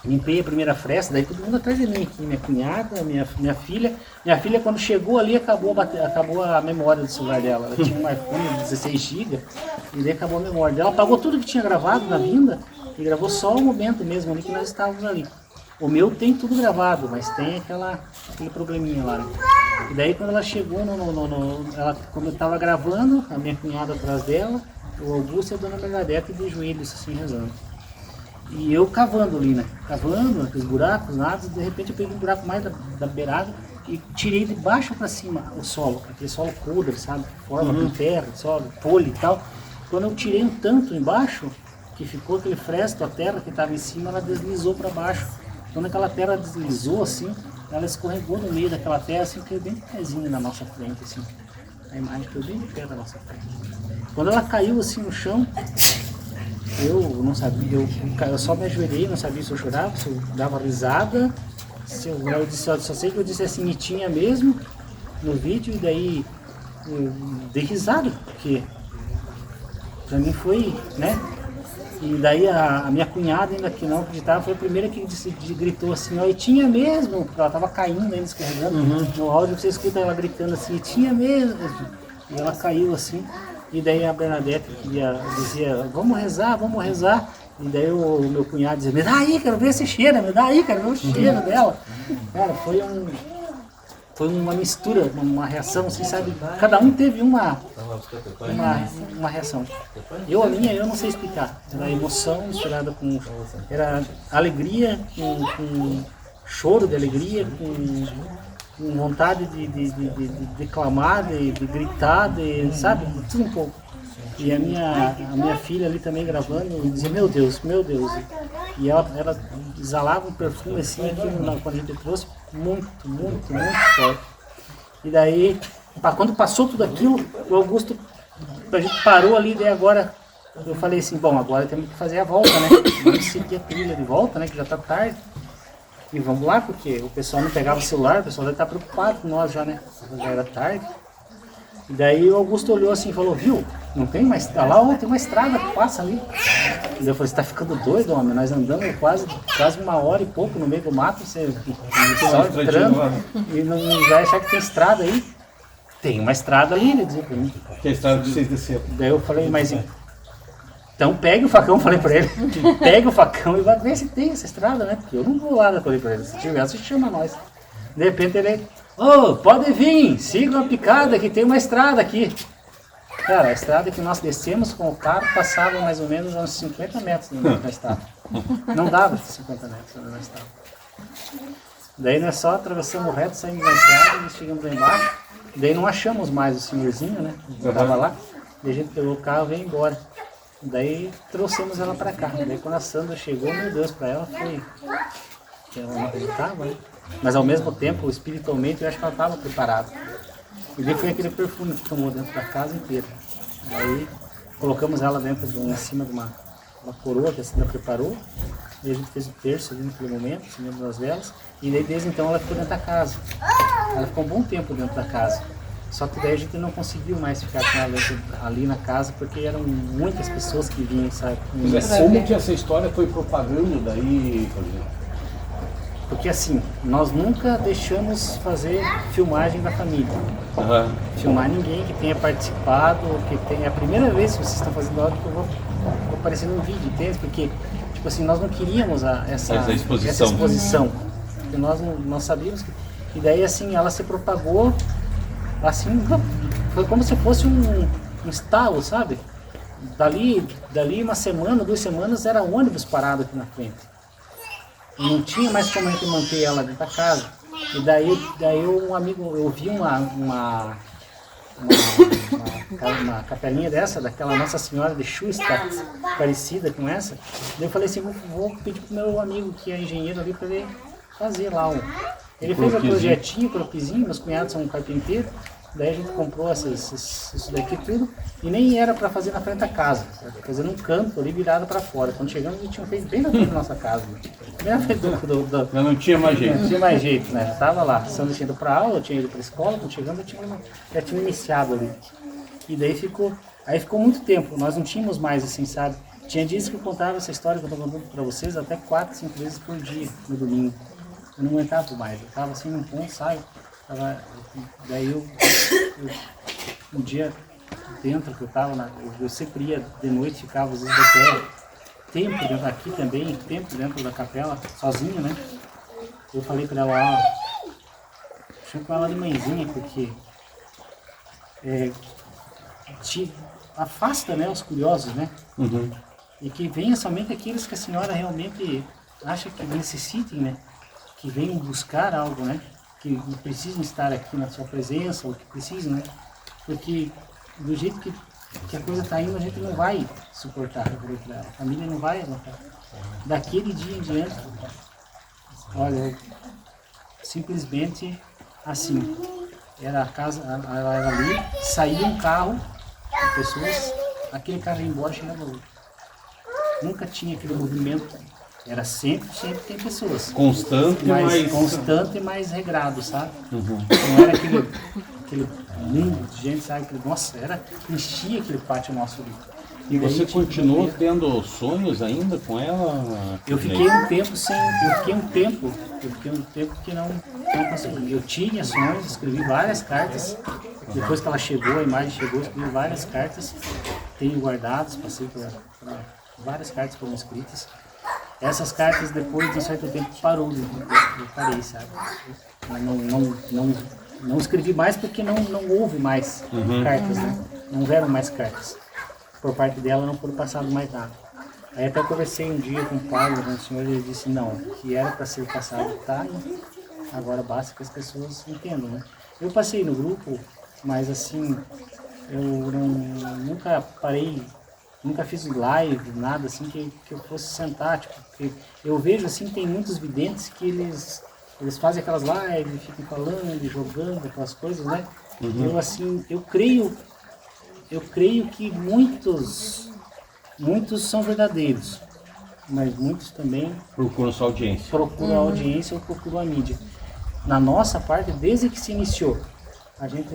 Limpei a primeira fresta, daí todo mundo atrás de mim aqui, minha cunhada, minha filha. Minha filha, quando chegou ali, acabou a memória do celular dela. Ela tinha um iPhone de 16 GB e daí acabou a memória dela. Apagou tudo que tinha gravado na vinda e gravou só o momento mesmo ali que nós estávamos ali. O meu tem tudo gravado, mas tem aquele probleminha lá, né? E daí quando ela chegou, quando eu estava gravando, a minha cunhada atrás dela, o Augusto e a dona Bernadette de joelhos assim rezando. E eu cavando ali, né? Cavando aqueles buracos, nada, de repente eu peguei um buraco mais da beirada e tirei de baixo para cima o solo, aquele solo podre, sabe? Forma com terra, solo, folha e tal. Quando eu tirei um tanto embaixo, que ficou aquele fresto, a terra que estava em cima, ela deslizou para baixo. Quando aquela terra deslizou assim, ela escorregou no meio daquela terra, assim, caiu bem de pezinho na nossa frente, assim. A imagem caiu bem de pé da nossa frente. Quando ela caiu assim no chão, eu não sabia, eu só me ajoelhei, não sabia se eu chorava, se eu dava risada, eu só sei que eu disse assim, e tinha mesmo no vídeo, e daí eu dei risada, porque pra mim foi, né? E daí a minha cunhada, ainda que não acreditava, foi a primeira que gritou assim, ó, e tinha mesmo, porque ela tava caindo ainda, escorregando, no áudio você escuta ela gritando assim, e tinha mesmo, e ela caiu assim. E daí a Bernadette dizia, vamos rezar. E daí o meu cunhado dizia, me dá aí, quero ver esse cheiro, me dá aí, quero ver o cheiro dela. Cara, foi uma mistura, uma reação, assim, sabe? Cada um teve uma reação. A minha, eu não sei explicar. Era emoção misturada com... Era alegria, com choro de alegria, com vontade de declamar, de gritar, sabe? Tudo um pouco. E a minha filha ali também gravando, dizia, meu Deus. E ela exalava um perfume assim, quando a gente trouxe, muito, muito, muito forte. E daí, quando passou tudo aquilo, o Augusto, a gente parou ali, daí agora, eu falei assim, bom, agora temos que fazer a volta, né? Vamos seguir a trilha de volta, né? Que já está tarde. E vamos lá, porque o pessoal não pegava o celular, o pessoal deve estar preocupado com nós já, né? Já era tarde. E daí o Augusto olhou assim e falou, viu, não tem mais, tá lá, tem uma estrada que passa ali. E daí eu falei, você tá ficando doido, homem? Nós andamos quase 1 hora e pouco no meio do mato, você só entrando, e não vai achar que tem estrada aí. Tem uma estrada ali, ele dizia pra mim. Que é a estrada que vocês desceram. Daí eu falei, mas então pegue o facão, falei pra ele, pegue o facão e vai ver se tem essa estrada, né? Porque eu não vou lá, falei pra ele, se tiver, você chama nós. De repente ele, pode vir, siga a picada que tem uma estrada aqui. Cara, a estrada que nós descemos com o carro passava mais ou menos uns 50 metros onde nós estávamos. Não dava 50 metros onde nós estávamos. Daí nós só atravessamos reto, saímos da estrada e chegamos lá embaixo. Daí não achamos mais o senhorzinho, né? Que estava lá. E a gente pegou o carro e veio embora. Daí trouxemos ela para cá. Daí quando a Sandra chegou, meu Deus, para ela foi... Ela não acreditava, né? Mas ao mesmo tempo, espiritualmente, eu acho que ela estava preparada. E daí foi aquele perfume que tomou dentro da casa inteira. Daí colocamos ela em cima de uma coroa que a Sandra preparou. E a gente fez o terço ali naquele momento, acendendo das velas. E daí desde então ela ficou dentro da casa. Ela ficou um bom tempo dentro da casa. Só que daí a gente não conseguiu mais ficar com ela ali na casa, porque eram muitas pessoas que vinham, sabe? Como que essa história foi propagando daí, Paulinho? Porque assim, nós nunca deixamos fazer filmagem da família. Filmar ninguém que tenha participado, que tenha... É a primeira vez que vocês estão fazendo áudio que eu vou aparecer no vídeo, entende? Porque, tipo assim, nós não queríamos essa exposição. Porque nós sabíamos que... E daí, assim, ela se propagou, assim, foi como se fosse um estalo, sabe? Dali uma semana, 2 semanas, era ônibus parado aqui na frente. Não tinha mais como a gente manter ela dentro da casa. E daí um amigo, eu vi uma capelinha daquela Nossa Senhora de Schustadt, parecida com essa. Daí eu falei assim, vou pedir pro meu amigo que é engenheiro ali para ele fazer lá Ele fez um projetinho, croquisinho, meus cunhados são um carpinteiro. Daí a gente comprou isso daqui tudo, e nem era para fazer na frente da casa, fazer num canto ali virado para fora. Quando chegamos, a gente tinha feito bem na frente da nossa casa. Mas não tinha mais jeito. Não tinha mais jeito, né? Estava lá, a Sandra tinha ido para aula, eu tinha ido para a escola, quando chegamos, já tinha iniciado ali. E daí ficou muito tempo, nós não tínhamos mais assim, sabe? Tinha dias que eu contava essa história que eu estou contando para vocês até 4, 5 vezes por dia, no domingo. Eu não aguentava mais, eu estava assim num ponto, sabe? Daí eu um dia dentro que eu estava, eu sempre ia de noite, ficava às vezes até tempo dentro aqui também, tempo dentro da capela, sozinho, né? Eu falei para ela, chamo ela de mãezinha, porque te afasta, né, os curiosos, né? E que venha somente aqueles que a senhora realmente acha que necessitem, né? Que venham buscar algo, né? Que precisam estar aqui na sua presença, ou que precisam, né? Porque do jeito que a coisa está indo, a gente não vai suportar, a família não vai aguentar. Daquele dia em diante, olha, simplesmente assim, era a casa, ela era ali, saía um carro de pessoas, aquele carro ia embora e chegava outro. Nunca tinha aquele movimento. Era sempre tem pessoas. Constante, constante e mais regrado, sabe? Não era aquele mundo de gente, sabe? Nossa, enchia aquele pátio nosso ali. E você continuou tendo sonhos ainda com ela? Eu fiquei um tempo que não consegui. Eu tinha sonhos, escrevi várias cartas. Depois que ela chegou, a imagem chegou, escrevi várias cartas. Tenho guardadas, passei por várias cartas foram escritas. Essas cartas depois de um certo tempo parou, eu parei, sabe? Não escrevi mais porque não houve mais cartas, né? Não houveram mais cartas. Por parte dela não foram passado mais nada. Aí até conversei um dia com o padre, com o senhor, e ele disse, não, que era para ser passado, tá, e agora basta que as pessoas entendam, né? Eu passei no grupo, mas assim, eu nunca parei, nunca fiz live, nada assim que eu fosse sentar, tipo, porque eu vejo assim, tem muitos videntes que eles fazem aquelas lives, ficam falando, jogando, aquelas coisas, né? Eu assim, eu creio que muitos são verdadeiros, mas muitos também procuram sua audiência. Procuram a audiência ou procuram a mídia. Na nossa parte, desde que se iniciou, a gente,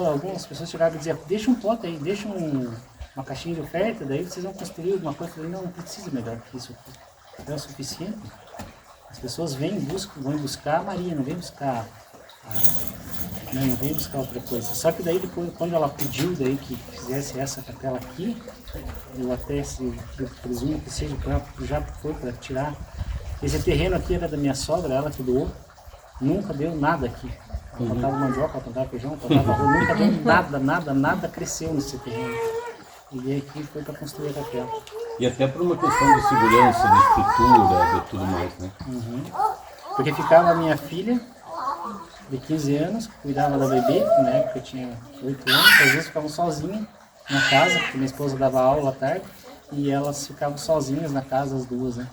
algumas pessoas chegavam e diziam, deixa um pote aí, deixa uma caixinha de oferta, daí vocês vão construir alguma coisa. Eu falei, não precisa melhor que isso aqui. É o suficiente. As pessoas vão buscar a Maria, não vêm buscar não vem buscar outra coisa. Só que daí depois, quando ela pediu daí que fizesse essa capela aqui, eu até eu presumo que seja já foi para tirar. Esse terreno aqui era da minha sogra, ela que doou. Nunca deu nada aqui. Ela plantava mandioca, ela plantava feijão, plantava arroz, nunca deu nada cresceu nesse terreno. E aqui foi para construir a capela. E até por uma questão de segurança, de estrutura, de tudo mais, né? Porque ficava a minha filha, de 15 anos, cuidava da bebê, que na época eu tinha 8 anos, às vezes ficavam sozinhos, na casa, porque minha esposa dava aula à tarde, e elas ficavam sozinhas na casa, as duas, né?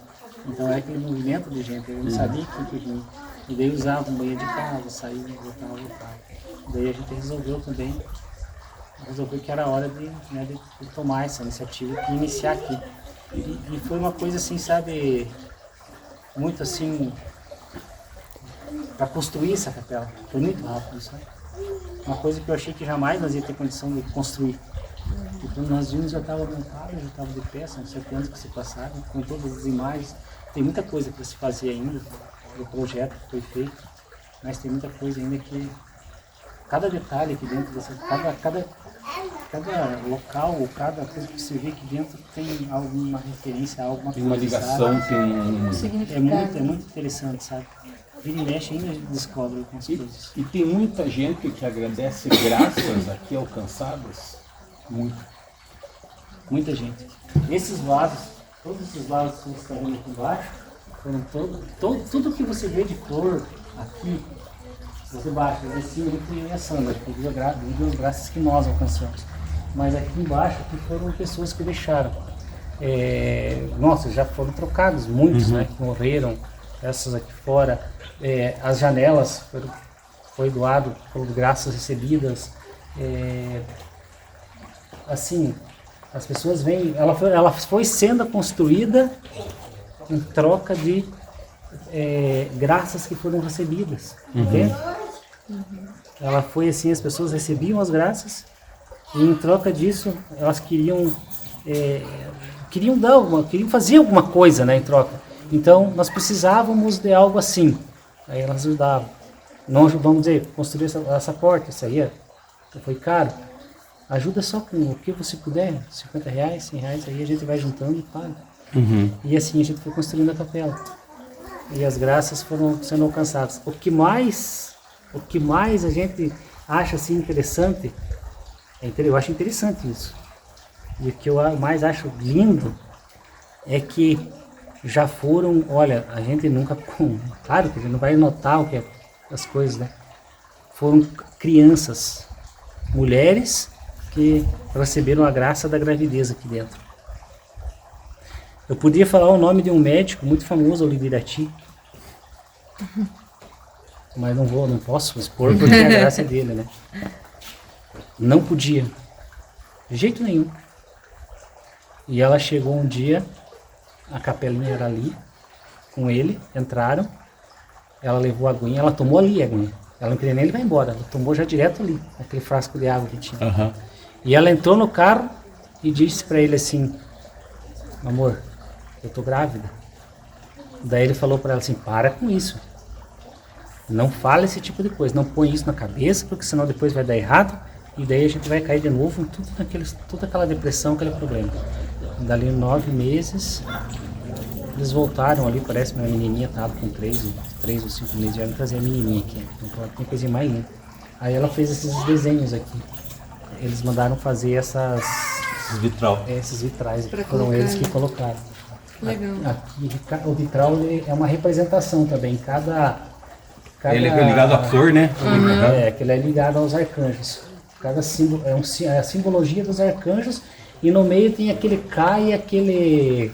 Então era aquele movimento de gente, eu não sabia que vinha. E daí usavam banho de casa, saía, voltava. Daí a gente resolveu que era hora de tomar essa iniciativa e iniciar aqui. E foi uma coisa assim, sabe, muito assim, para construir essa capela. Foi muito rápido, sabe? Uma coisa que eu achei que jamais nós ia ter condição de construir. E quando nós vimos, já estava montado, já estava de pé, são 7 anos que se passaram, com todas as imagens. Tem muita coisa para se fazer ainda, do projeto que foi feito, mas tem muita coisa ainda que... Cada detalhe aqui dentro dessa... Cada local, ou cada coisa que você vê aqui dentro tem alguma referência, alguma Tem uma coisa, ligação, sabe? tem um... É muito interessante, sabe? Vira e mexe ainda a gente descobre algumas coisas. E tem muita gente que agradece graças aqui alcançadas. Muita gente. Esses vasos, todos esses vasos que você está vendo aqui embaixo, foram tudo que você vê de cor aqui, você baixa, lá em cima eu fui a Sandra, que duas graças que nós alcançamos. Mas aqui embaixo aqui foram pessoas que deixaram. Nossa, já foram trocados, muitos, né, que morreram, essas aqui fora. As janelas foi doado, foram graças recebidas. Assim, as pessoas vêm, ela foi sendo construída em troca de graças que foram recebidas, entende? Ela foi assim, as pessoas recebiam as graças e em troca disso elas queriam fazer alguma coisa, né, em troca. Então nós precisávamos de algo assim, aí elas ajudavam. Não, vamos dizer, construir essa porta, isso aí foi caro. Ajuda só com o que você puder, R$50, R$100, aí a gente vai juntando e paga. E assim a gente foi construindo a capela. E as graças foram sendo alcançadas. O que mais a gente acha assim interessante, eu acho interessante isso. E o que eu mais acho lindo é que já foram, olha, a gente nunca, claro que a gente não vai notar o que é as coisas, né? Foram crianças, mulheres que receberam a graça da gravidez aqui dentro. Eu podia falar o nome de um médico muito famoso ali de Irati, mas não posso expor porque a graça é dele, né? Não podia, de jeito nenhum. E ela chegou um dia, a capelinha era ali, com ele, entraram, ela levou a aguinha, ela tomou ali a aguinha. Ela não queria nem ele vai embora, ela tomou já direto ali, aquele frasco de água que tinha. E ela entrou no carro e disse para ele assim: amor, eu tô grávida. Daí ele falou para ela assim: para com isso. Não fala esse tipo de coisa, não põe isso na cabeça, porque senão depois vai dar errado e daí a gente vai cair de novo em toda aquela depressão, aquele problema. Dali 9 meses, eles voltaram ali, parece que minha menininha estava com 3 ou 5 meses, já não trazia a menininha aqui, então tem coisa mais linda. Aí ela fez esses desenhos aqui. Eles mandaram fazer esses vitrais, que foram eles que colocaram. Legal. Aqui, o vitral é uma representação também, Ele é ligado à flor, né? Aquele é ligado aos arcanjos. Cada símbolo é a simbologia dos arcanjos e no meio tem aquele K e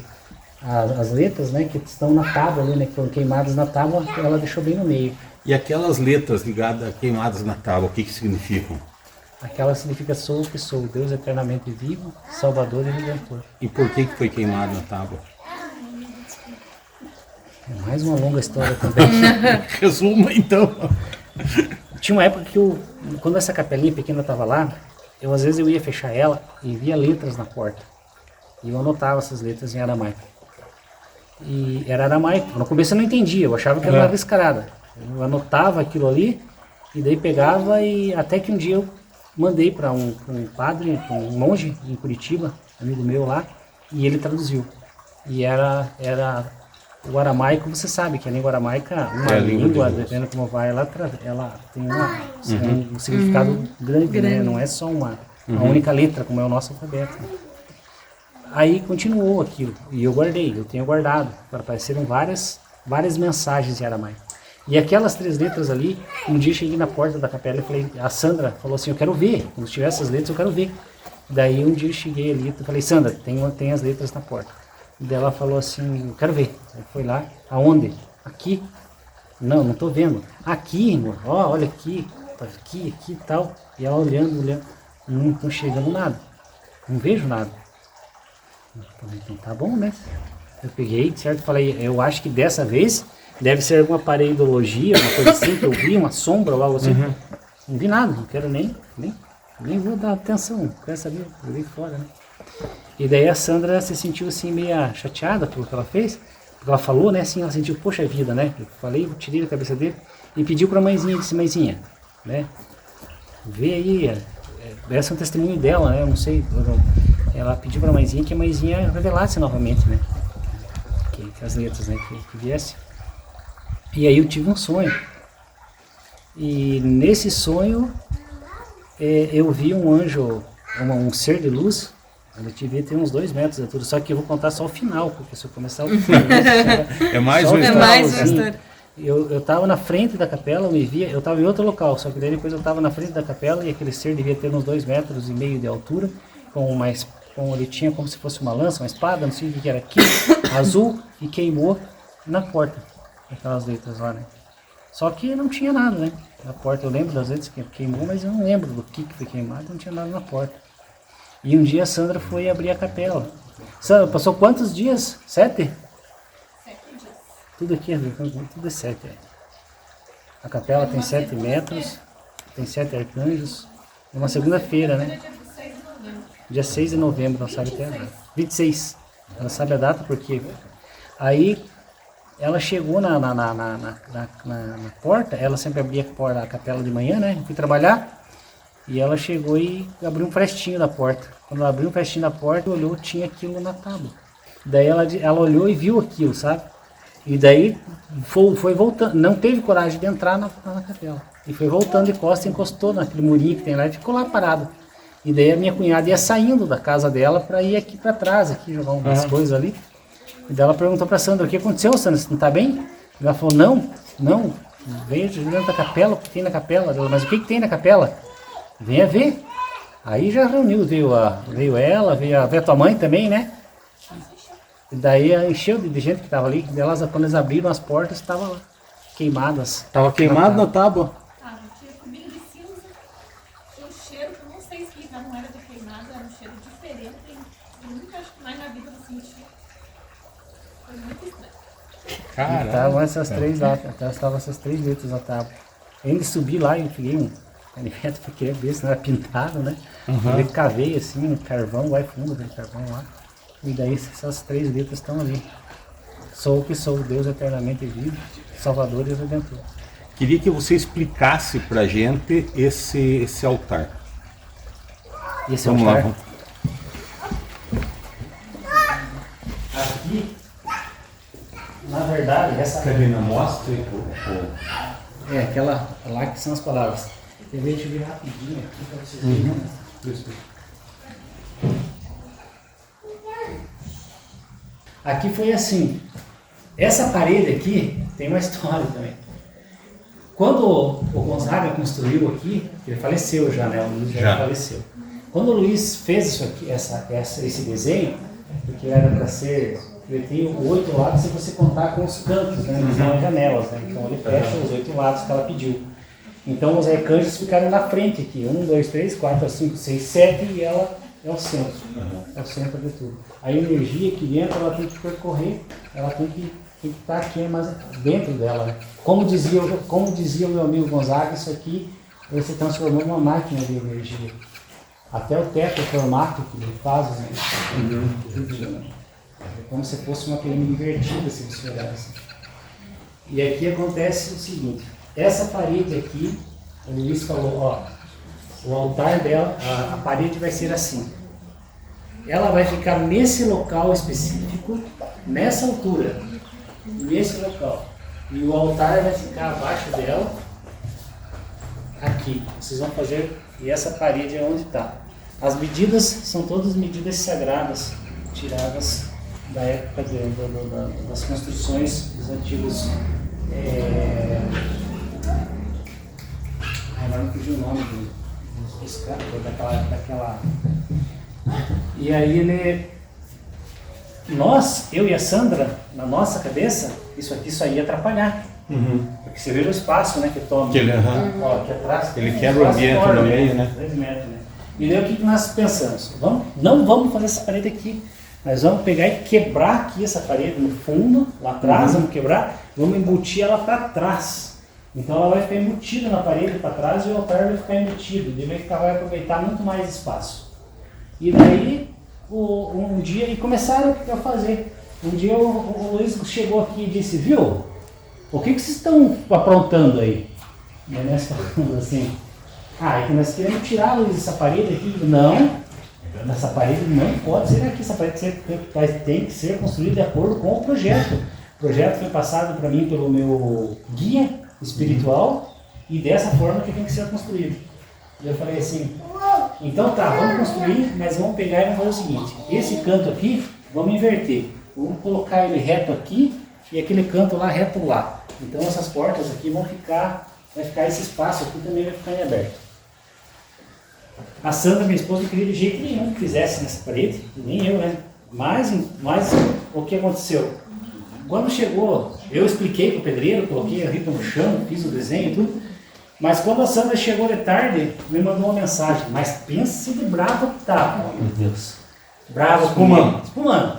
as letras, né, que estão na tábua ali, né, que foram queimadas na tábua, ela deixou bem no meio. E aquelas letras ligadas, queimadas na tábua, o que significam? Aquela significa sou o que sou, Deus eternamente vivo, Salvador e Redentor. E por que foi queimado na tábua? É mais uma longa história também. Resuma então. Tinha uma época que quando essa capelinha pequena estava lá, às vezes eu ia fechar ela e via letras na porta. E eu anotava essas letras em aramaico. E era aramaico. No começo eu não entendia, eu achava que era uma descarada. Eu anotava aquilo ali e daí pegava e até que um dia eu mandei para um padre, um monge em Curitiba, amigo meu lá, e ele traduziu. E era o aramaico, você sabe que a língua aramaica, uma língua, dependendo como vai, ela tem um significado grande, né? Não é só uma única letra, como é o nosso alfabeto. Aí continuou aquilo, e eu tenho guardado, apareceram várias mensagens em aramaico. E aquelas 3 letras ali, um dia cheguei na porta da capela e falei, a Sandra falou assim, eu quero ver, quando tiver essas letras eu quero ver. Daí um dia eu cheguei ali e falei, Sandra, tem as letras na porta. Daí ela falou assim, eu quero ver. Aí foi lá, aonde? Aqui. Não tô vendo. Aqui, amor, ó, olha aqui e tal. E ela olhando, não tô chegando nada. Não vejo nada. Eu falei, então tá bom, né? Eu peguei, certo? Falei, eu acho que dessa vez deve ser alguma pareidologia, uma coisa assim, que eu vi, uma sombra ou algo assim. Não vi nada, não quero nem vou dar atenção, não quero saber, eu vi fora, né? E daí a Sandra se sentiu assim, meio chateada pelo que ela fez, porque ela falou, né, assim, ela sentiu, poxa vida, né? Eu falei, eu tirei da cabeça dele e pediu pra mãezinha, disse, mãezinha, né? Vê aí, esse é um testemunho dela, né? Eu não sei, ela pediu pra mãezinha que a mãezinha revelasse novamente, né? Que as letras, né, que viesse. E aí eu tive um sonho. E nesse sonho eu vi um anjo, um ser de luz. Eu devia ter uns 2 metros de altura, só que eu vou contar só o final, porque se eu começar o final... É mais uma história. história. Eu estava na frente da capela, eu estava em outro local, só que daí depois eu estava na frente da capela e aquele ser devia ter uns 2,5 metros de altura, ele tinha como se fosse uma lança, uma espada, não sei o que era aquilo, azul, e queimou na porta, aquelas letras lá, né? Só que não tinha nada, né? Na porta, eu lembro das letras que queimou, mas eu não lembro do que foi queimado, não tinha nada na porta. E um dia a Sandra foi abrir a capela. Sandra, passou quantos dias? 7? 7 dias. Tudo aqui, tudo é 7. A capela tem 7 metros, tem 7 arcanjos. É uma segunda-feira, né? Dia 6 de novembro, não sabe até a data. 26. Ela sabe a data porque... Aí ela chegou na porta, ela sempre abria a capela de manhã, né? Eu fui trabalhar. E ela chegou e abriu um frestinho da porta. Quando ela abriu um frestinho da porta, olhou, tinha aquilo na tábua. Daí ela olhou e viu aquilo, sabe? E daí foi voltando, não teve coragem de entrar na capela. E foi voltando de costas, encostou naquele murinho que tem lá e ficou lá parado. E daí a minha cunhada ia saindo da casa dela para ir aqui para trás, aqui jogar umas coisas ali. E daí ela perguntou para Sandra, o que aconteceu, Sandra? Você não tá bem? E ela falou, não, veja dentro da capela, o que tem na capela. Ela, mas o que tem na capela? Venha ver. Aí já reuniu, veio ela, veio a tua mãe também, né? E daí encheu de gente que estava ali, quando eles abriram as portas, estavam lá, queimadas. Tava queimado na tábua? Ah, tinha comida de cinza, um cheiro que eu não sei explicar, não era de queimado, era um cheiro diferente. Eu nunca acho que mais na vida eu senti. Foi muito estranho. Caramba. Estavam essas 3 lá, estavam essas 3 letras na tábua. Eu ainda subi lá e peguei um canivete para querer ver se não era pintado, né? Eu cavei assim, um carvão, vai fundo aquele carvão lá. E daí essas 3 letras estão ali. Sou o que sou, Deus eternamente vivo, Salvador e Redentor. Queria que você explicasse pra gente esse altar. Esse Vamos altar, lá. aqui, na verdade, essa... Carolina, mostra É, aquela lá que são as palavras. Eu vou te ver rapidinho aqui para vocês verem. Aqui foi assim. Essa parede aqui tem uma história também. Quando o Gonzaga construiu aqui, ele faleceu já, né? O Luiz já faleceu. Quando o Luiz fez isso aqui, esse desenho, porque era para ser... Ele tem 8 lados se você contar com os cantos, né? Não são as janelas, né? Então ele fecha os 8 lados que ela pediu. Então os arcanjos ficaram na frente aqui. 1, 2, 3, 4, 5, 6, 7 e ela é o centro. É o centro de tudo. A energia aqui dentro ela tem que percorrer, ela tem que estar aqui, mas dentro dela. Né? Como dizia o meu amigo Gonzaga, isso aqui ele se transformou numa máquina de energia. Até o teto, o formato que ele faz, né? É como se fosse uma pirâmide invertida, se você olhar assim. E aqui acontece o seguinte, essa parede aqui, o Luiz falou, ó, o altar dela, a parede vai ser assim. Ela vai ficar nesse local específico, nessa altura, nesse local. E o altar vai ficar abaixo dela, aqui. Vocês vão fazer, e essa parede é onde está. As medidas são todas medidas sagradas, tiradas da época das construções dos antigos. Agora não fugiu o nome dos caras, E aí eu e a Sandra, na nossa cabeça, isso aqui só ia atrapalhar. Porque você veja o espaço, né, que toma. Ó, aqui atrás. Ele quebra o ambiente no meio, né? 2 metros, né? E daí o que nós pensamos? Não vamos fazer essa parede aqui. Nós vamos pegar e quebrar aqui essa parede no fundo, lá atrás, vamos quebrar, vamos embutir ela para trás. Então ela vai ficar embutida na parede para trás e o altar vai ficar embutido. Ele vai aproveitar muito mais espaço. E daí, um dia, e começaram a fazer. Um dia o Luiz chegou aqui e disse, viu, o que vocês estão aprontando aí? E nós falamos assim, é que nós queremos tirar, Luiz, essa parede aqui. Não, essa parede não pode ser aqui, essa parede tem que ser construída de acordo com o projeto. O projeto foi passado para mim pelo meu guia espiritual e dessa forma que tem que ser construído. E eu falei assim, então tá, vamos construir, mas vamos pegar e vamos fazer o seguinte, esse canto aqui, vamos inverter. Vamos colocar ele reto aqui e aquele canto lá reto lá. Então essas portas aqui vai ficar esse espaço aqui também vai ficar em aberto. A Sandra, minha esposa, não queria de jeito nenhum que fizesse nessa parede, nem eu, né? Mas o que aconteceu? Quando chegou, eu expliquei para o pedreiro, coloquei a ripa no chão, fiz o desenho e tudo, mas quando a Sandra chegou de tarde, me mandou uma mensagem, mas pensa de brava que tá, oh, meu Deus, brava Espumando. Espumando.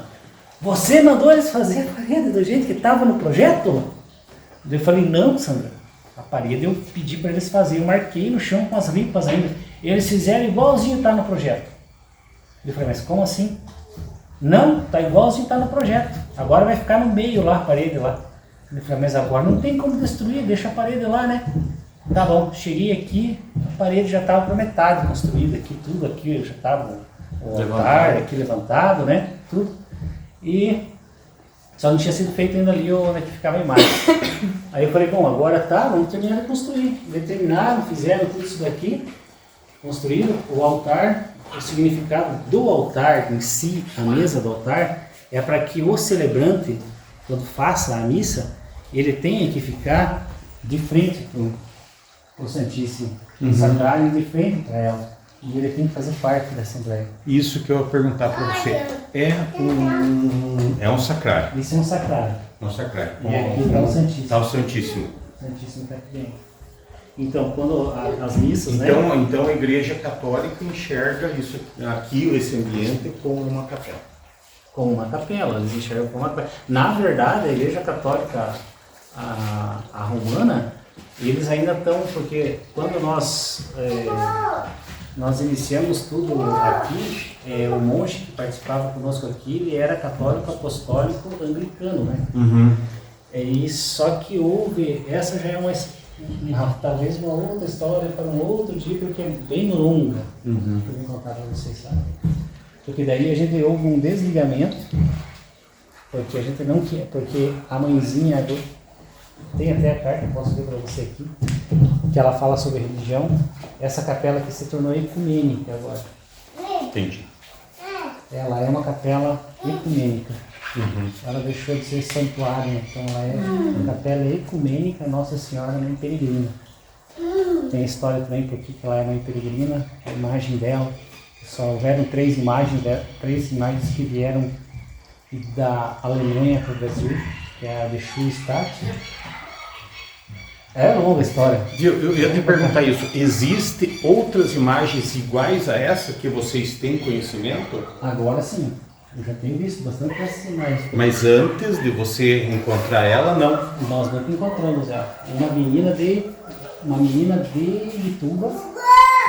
Você mandou eles fazer a parede do jeito que estava no projeto? Eu falei, não, Sandra, a parede eu pedi para eles fazerem, eu marquei no chão com as ripas ainda, eles fizeram igualzinho está no projeto. Eu falei, mas como assim? Não, tá igualzinho está no projeto, agora vai ficar no meio lá, a parede lá. Eu falei, mas agora não tem como destruir, deixa a parede lá, né? Tá bom, cheguei aqui, a parede já estava para metade construída, aqui tudo aqui já estava o altar aqui levantado, né? Tudo. E só não tinha sido feito ainda ali onde ficava a imagem. Aí eu falei, bom, agora tá, vamos terminar de construir. Determinaram, fizeram tudo isso daqui, construíram o altar. O significado do altar em si, a mesa do altar, é para que o celebrante, quando faça a missa, ele tenha que ficar de frente para o Santíssimo, sacrário de frente para ela. E ele tem que fazer parte da Assembleia. Isso que eu ia perguntar para você. É um sacrário. Isso é um sacrário. É um sacrário. E aqui está o Santíssimo. Está o Santíssimo. O Santíssimo está aqui dentro. Então, quando as missas, Então a Igreja Católica enxerga isso aqui, esse ambiente, como uma capela. Como uma capela, eles enxergam como uma capela. Na verdade, a Igreja Católica, a romana, eles ainda estão, porque quando nós iniciamos tudo aqui, o monge que participava conosco aqui, ele era católico, apostólico, anglicano, né? E só que houve, essa já é talvez uma outra história para um outro dia, porque é bem longa, que eu vou contar para vocês, sabe? Porque daí a gente houve um desligamento, porque a gente não quer, porque a mãezinha tem até a carta, posso ler para você aqui, que ela fala sobre religião. Essa capela aqui se tornou ecumênica agora. Entendi. Ela é uma capela ecumênica. Ela deixou de ser santuário, então ela é uma capela ecumênica Nossa Senhora Mãe Peregrina. Tem a história também por que ela é Mãe Peregrina, a imagem dela. Só houveram 3 imagens que vieram da Alemanha para o Brasil, que é a de Schoenstatt. É longa a história. Eu ia te perguntar isso. Existem outras imagens iguais a essa que vocês têm conhecimento? Agora sim. Eu já tenho visto bastante essas imagens. Mas antes de você encontrar ela, não? Nós nunca encontramos ela. Uma menina de Ituba,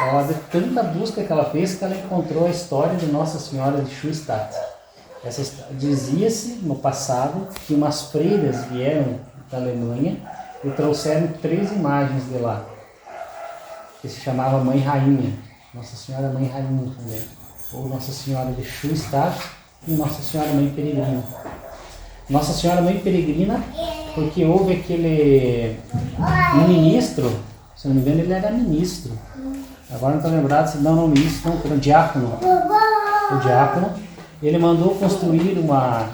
ela, de tanta busca que ela fez, que ela encontrou a história de Nossa Senhora de Schoenstatt. Dizia-se no passado que umas freiras vieram da Alemanha e trouxeram 3 imagens de lá, que se chamava Mãe Rainha, Nossa Senhora Mãe Rainha também, ou Nossa Senhora de Schoenstatt e Nossa Senhora Mãe Peregrina. Nossa Senhora Mãe Peregrina, porque houve aquele ministro, se não me engano ele era ministro, agora não estou lembrado se não ministro, não, era um diácono. O diácono, ele mandou construir uma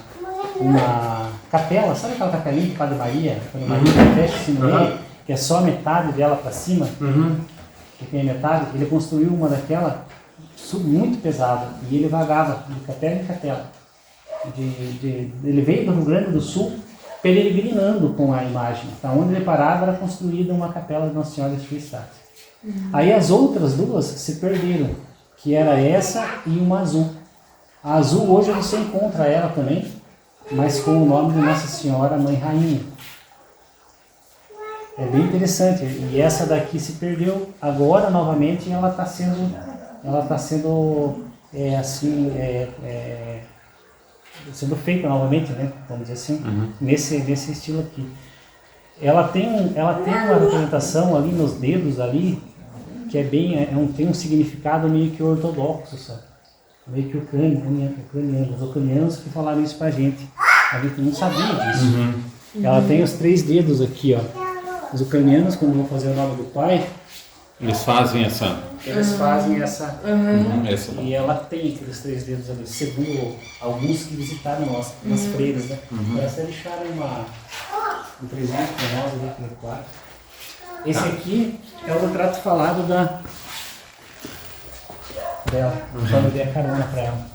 capela, sabe aquela capelinha do Padre Maria? Padre Maria fecha assim no meio, que é só metade dela para cima, que tem metade. Ele construiu uma daquela muito pesado, e ele vagava de capela em capela. Ele veio do Rio Grande do Sul peregrinando com a imagem. Então, onde ele parava era construída uma capela de Nossa Senhora de Tristade. Aí as outras duas se perderam, que era essa e uma azul. A azul hoje você encontra ela também, mas com o nome de Nossa Senhora Mãe Rainha. É bem interessante. E essa daqui se perdeu. Agora, novamente, ela está sendo sendo feita novamente, né? Vamos dizer assim, nesse estilo aqui. Ela tem uma representação ali nos dedos ali, que é bem, tem um significado meio que ortodoxo, sabe? Meio que os ucranianos que falaram isso pra gente. A gente não sabia disso. Ela tem os 3 dedos aqui, ó. Os ucranianos, quando vão fazer o nome do pai, Eles fazem essa. E ela tem aqueles 3 dedos ali, segundo alguns que visitaram nas freiras, né? Parece que deixaram um presente para nós ali, aquele quadro. Esse aqui é o retrato falado dela. Já me dei a carona para ela.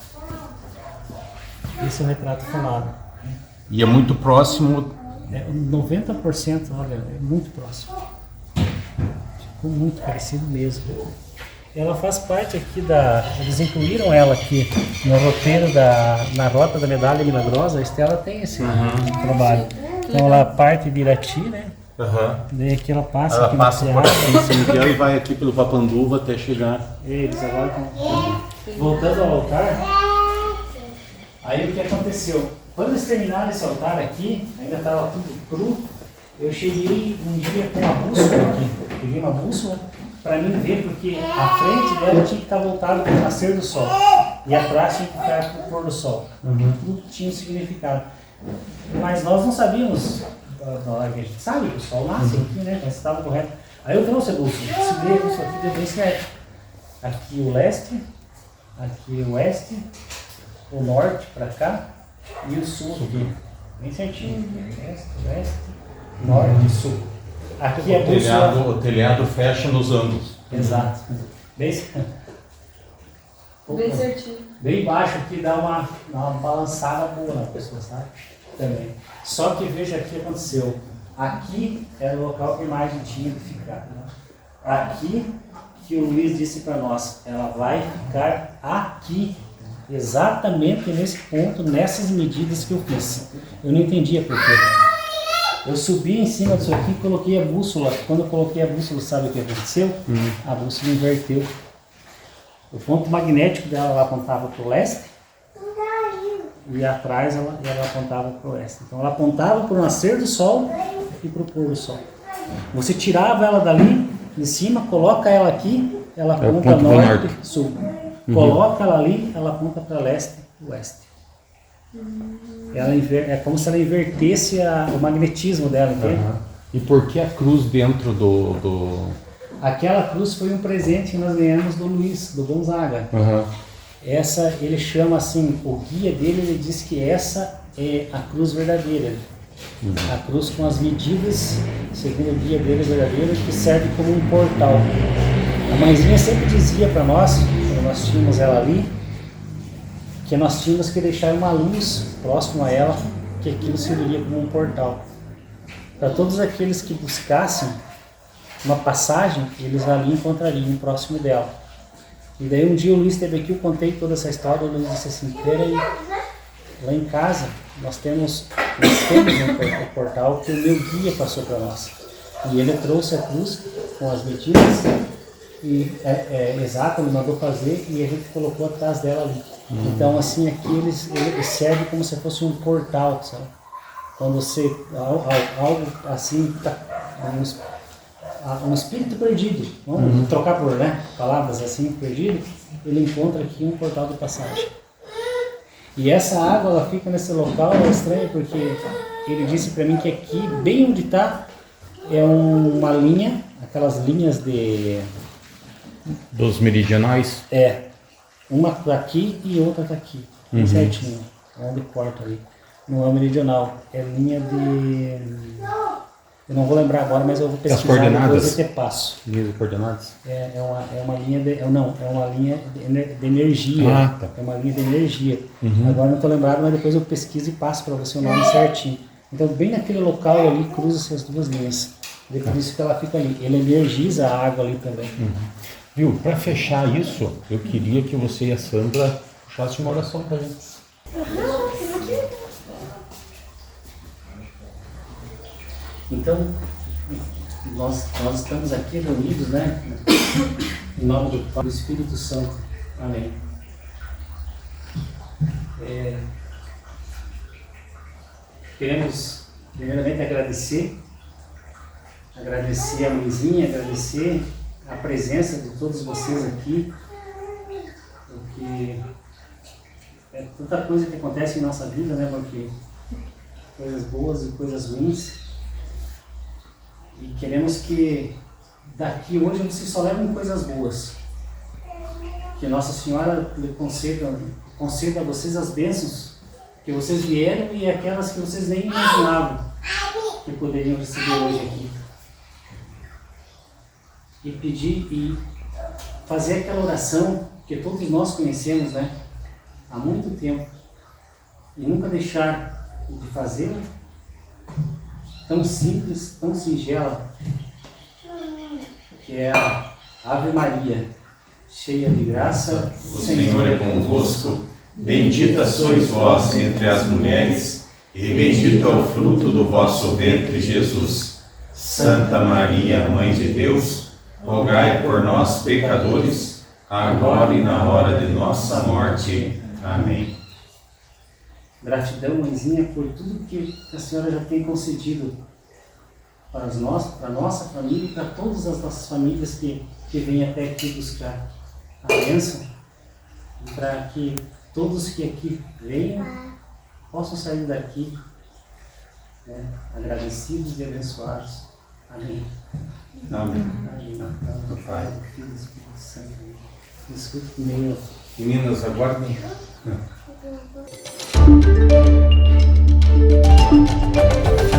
Esse é o retrato falado. E é muito próximo. 90%, olha, é muito próximo. Ficou muito parecido mesmo. Ela faz parte aqui eles incluíram ela aqui no roteiro na Rota da Medalha Milagrosa. A Estela tem esse trabalho. Então ela parte de Irati, né? Daí aqui ela passa aqui passa no por Ceará. São Miguel e vai aqui pelo Papanduva até chegar. Eles agora estão voltando ao altar. Aí o que aconteceu? Quando eles terminaram esse altar aqui, ainda estava tudo cru, eu cheguei um dia com uma bússola aqui. Peguei uma bússola para mim ver, porque a frente dela tinha que estar voltada para o nascer do sol. E atrás tinha que ficar para o pôr do sol. Tudo tinha um significado. Mas nós não sabíamos, a gente sabe que o sol nasce aqui, né? Mas estava correto. Aí eu trouxe a bússola. Isso aqui deu bem certo. Aqui o leste, aqui o oeste, o norte para cá e o sul aqui. Bem certinho. Leste, oeste, norte e sul. Aqui a bússola... O telhado fecha nos ângulos. Exato. Bem certinho. Bem baixo aqui dá uma balançada boa na pessoa, sabe? Também. Só que veja aqui o que aconteceu. Aqui era o local que a imagem tinha que ficar. Né? Aqui que o Luiz disse para nós, ela vai ficar aqui. Exatamente nesse ponto, nessas medidas que eu fiz. Eu não entendia por quê. Eu subi em cima disso aqui e coloquei a bússola. Quando eu coloquei a bússola, sabe o que aconteceu? A bússola inverteu. O ponto magnético dela ela apontava para o leste e atrás ela apontava para o oeste. Então ela apontava para o nascer do sol e para o pôr do sol. Você tirava ela dali, de cima, coloca ela aqui, ela aponta norte e sul. Coloca ela ali, ela aponta para leste e oeste. É como se ela invertesse o magnetismo dela, entende? E por que a cruz dentro do... Aquela cruz foi um presente que nós ganhamos do Luiz, do Gonzaga. Essa, ele chama assim, o guia dele, ele diz que essa é a cruz verdadeira. A cruz com as medidas, segundo o guia dele verdadeiro, que serve como um portal. A mãezinha sempre dizia para nós, quando nós tínhamos ela ali, que nós tínhamos que deixar uma luz próximo a ela, que aquilo serviria como um portal. Para todos aqueles que buscassem uma passagem, eles ali encontrariam próximo dela. E daí um dia o Luiz esteve aqui, eu contei toda essa história, o Luiz disse assim, peraí, lá em casa nós temos um portal que o meu guia passou para nós. E ele trouxe a cruz com as medidas, e exato, ele mandou fazer e a gente colocou atrás dela ali. Então assim, aqui ele serve como se fosse um portal, sabe? Quando você, algo assim, um espírito perdido, vamos trocar por palavras assim, perdido, ele encontra aqui um portal de passagem. E essa água, ela fica nesse local, é estranho porque ele disse para mim que aqui, bem onde está, é uma linha, aquelas linhas dos meridionais? Uma tá aqui e outra tá aqui, bem certinho, onde corta ali. Não é meridional, é linha Eu não vou lembrar agora, mas eu vou pesquisar coordenadas? depois e te passo. Linhas e coordenadas? É uma linha de, não, é uma linha de energia. Ah, tá. É uma linha de energia. Uhum. Agora não estou lembrado, mas depois eu pesquiso e passo para você o nome certinho. Então, bem naquele local ali, cruza essas duas linhas. É por isso que ela fica ali. Ele energiza a água ali também. Viu, para fechar isso, eu queria que você e a Sandra puxassem uma oração pra gente. Então, nós estamos aqui reunidos, né? Em nome do Pai e do Espírito Santo. Amém. Queremos primeiramente agradecer a mãezinha, agradecer a presença de todos vocês aqui, porque é tanta coisa que acontece em nossa vida, né, porque coisas boas e coisas ruins, e queremos que daqui hoje vocês só levem coisas boas, que Nossa Senhora lhe conceda a vocês as bênçãos que vocês vieram e aquelas que vocês nem imaginavam que poderiam receber hoje aqui. E pedir e fazer aquela oração que todos nós conhecemos, né, há muito tempo, e nunca deixar de fazê-la, tão simples, tão singela, que é a Ave Maria, cheia de graça, o Senhor é convosco, bendita sois vós entre as mulheres, e bendito é o fruto do vosso ventre, Jesus. Santa Maria, Mãe de Deus, rogai por nós, pecadores, agora e na hora de nossa morte. Amém. Gratidão, mãezinha, por tudo que a senhora já tem concedido para a nossa família e para todas as nossas famílias que vêm até aqui buscar a bênção, e para que todos que aqui venham possam sair daqui, né, agradecidos e abençoados. Amém. Amém. Amém. Do Pai, do Filho e do Espírito Santo. Desculpe meio. Meninas, aguardem. Thank you.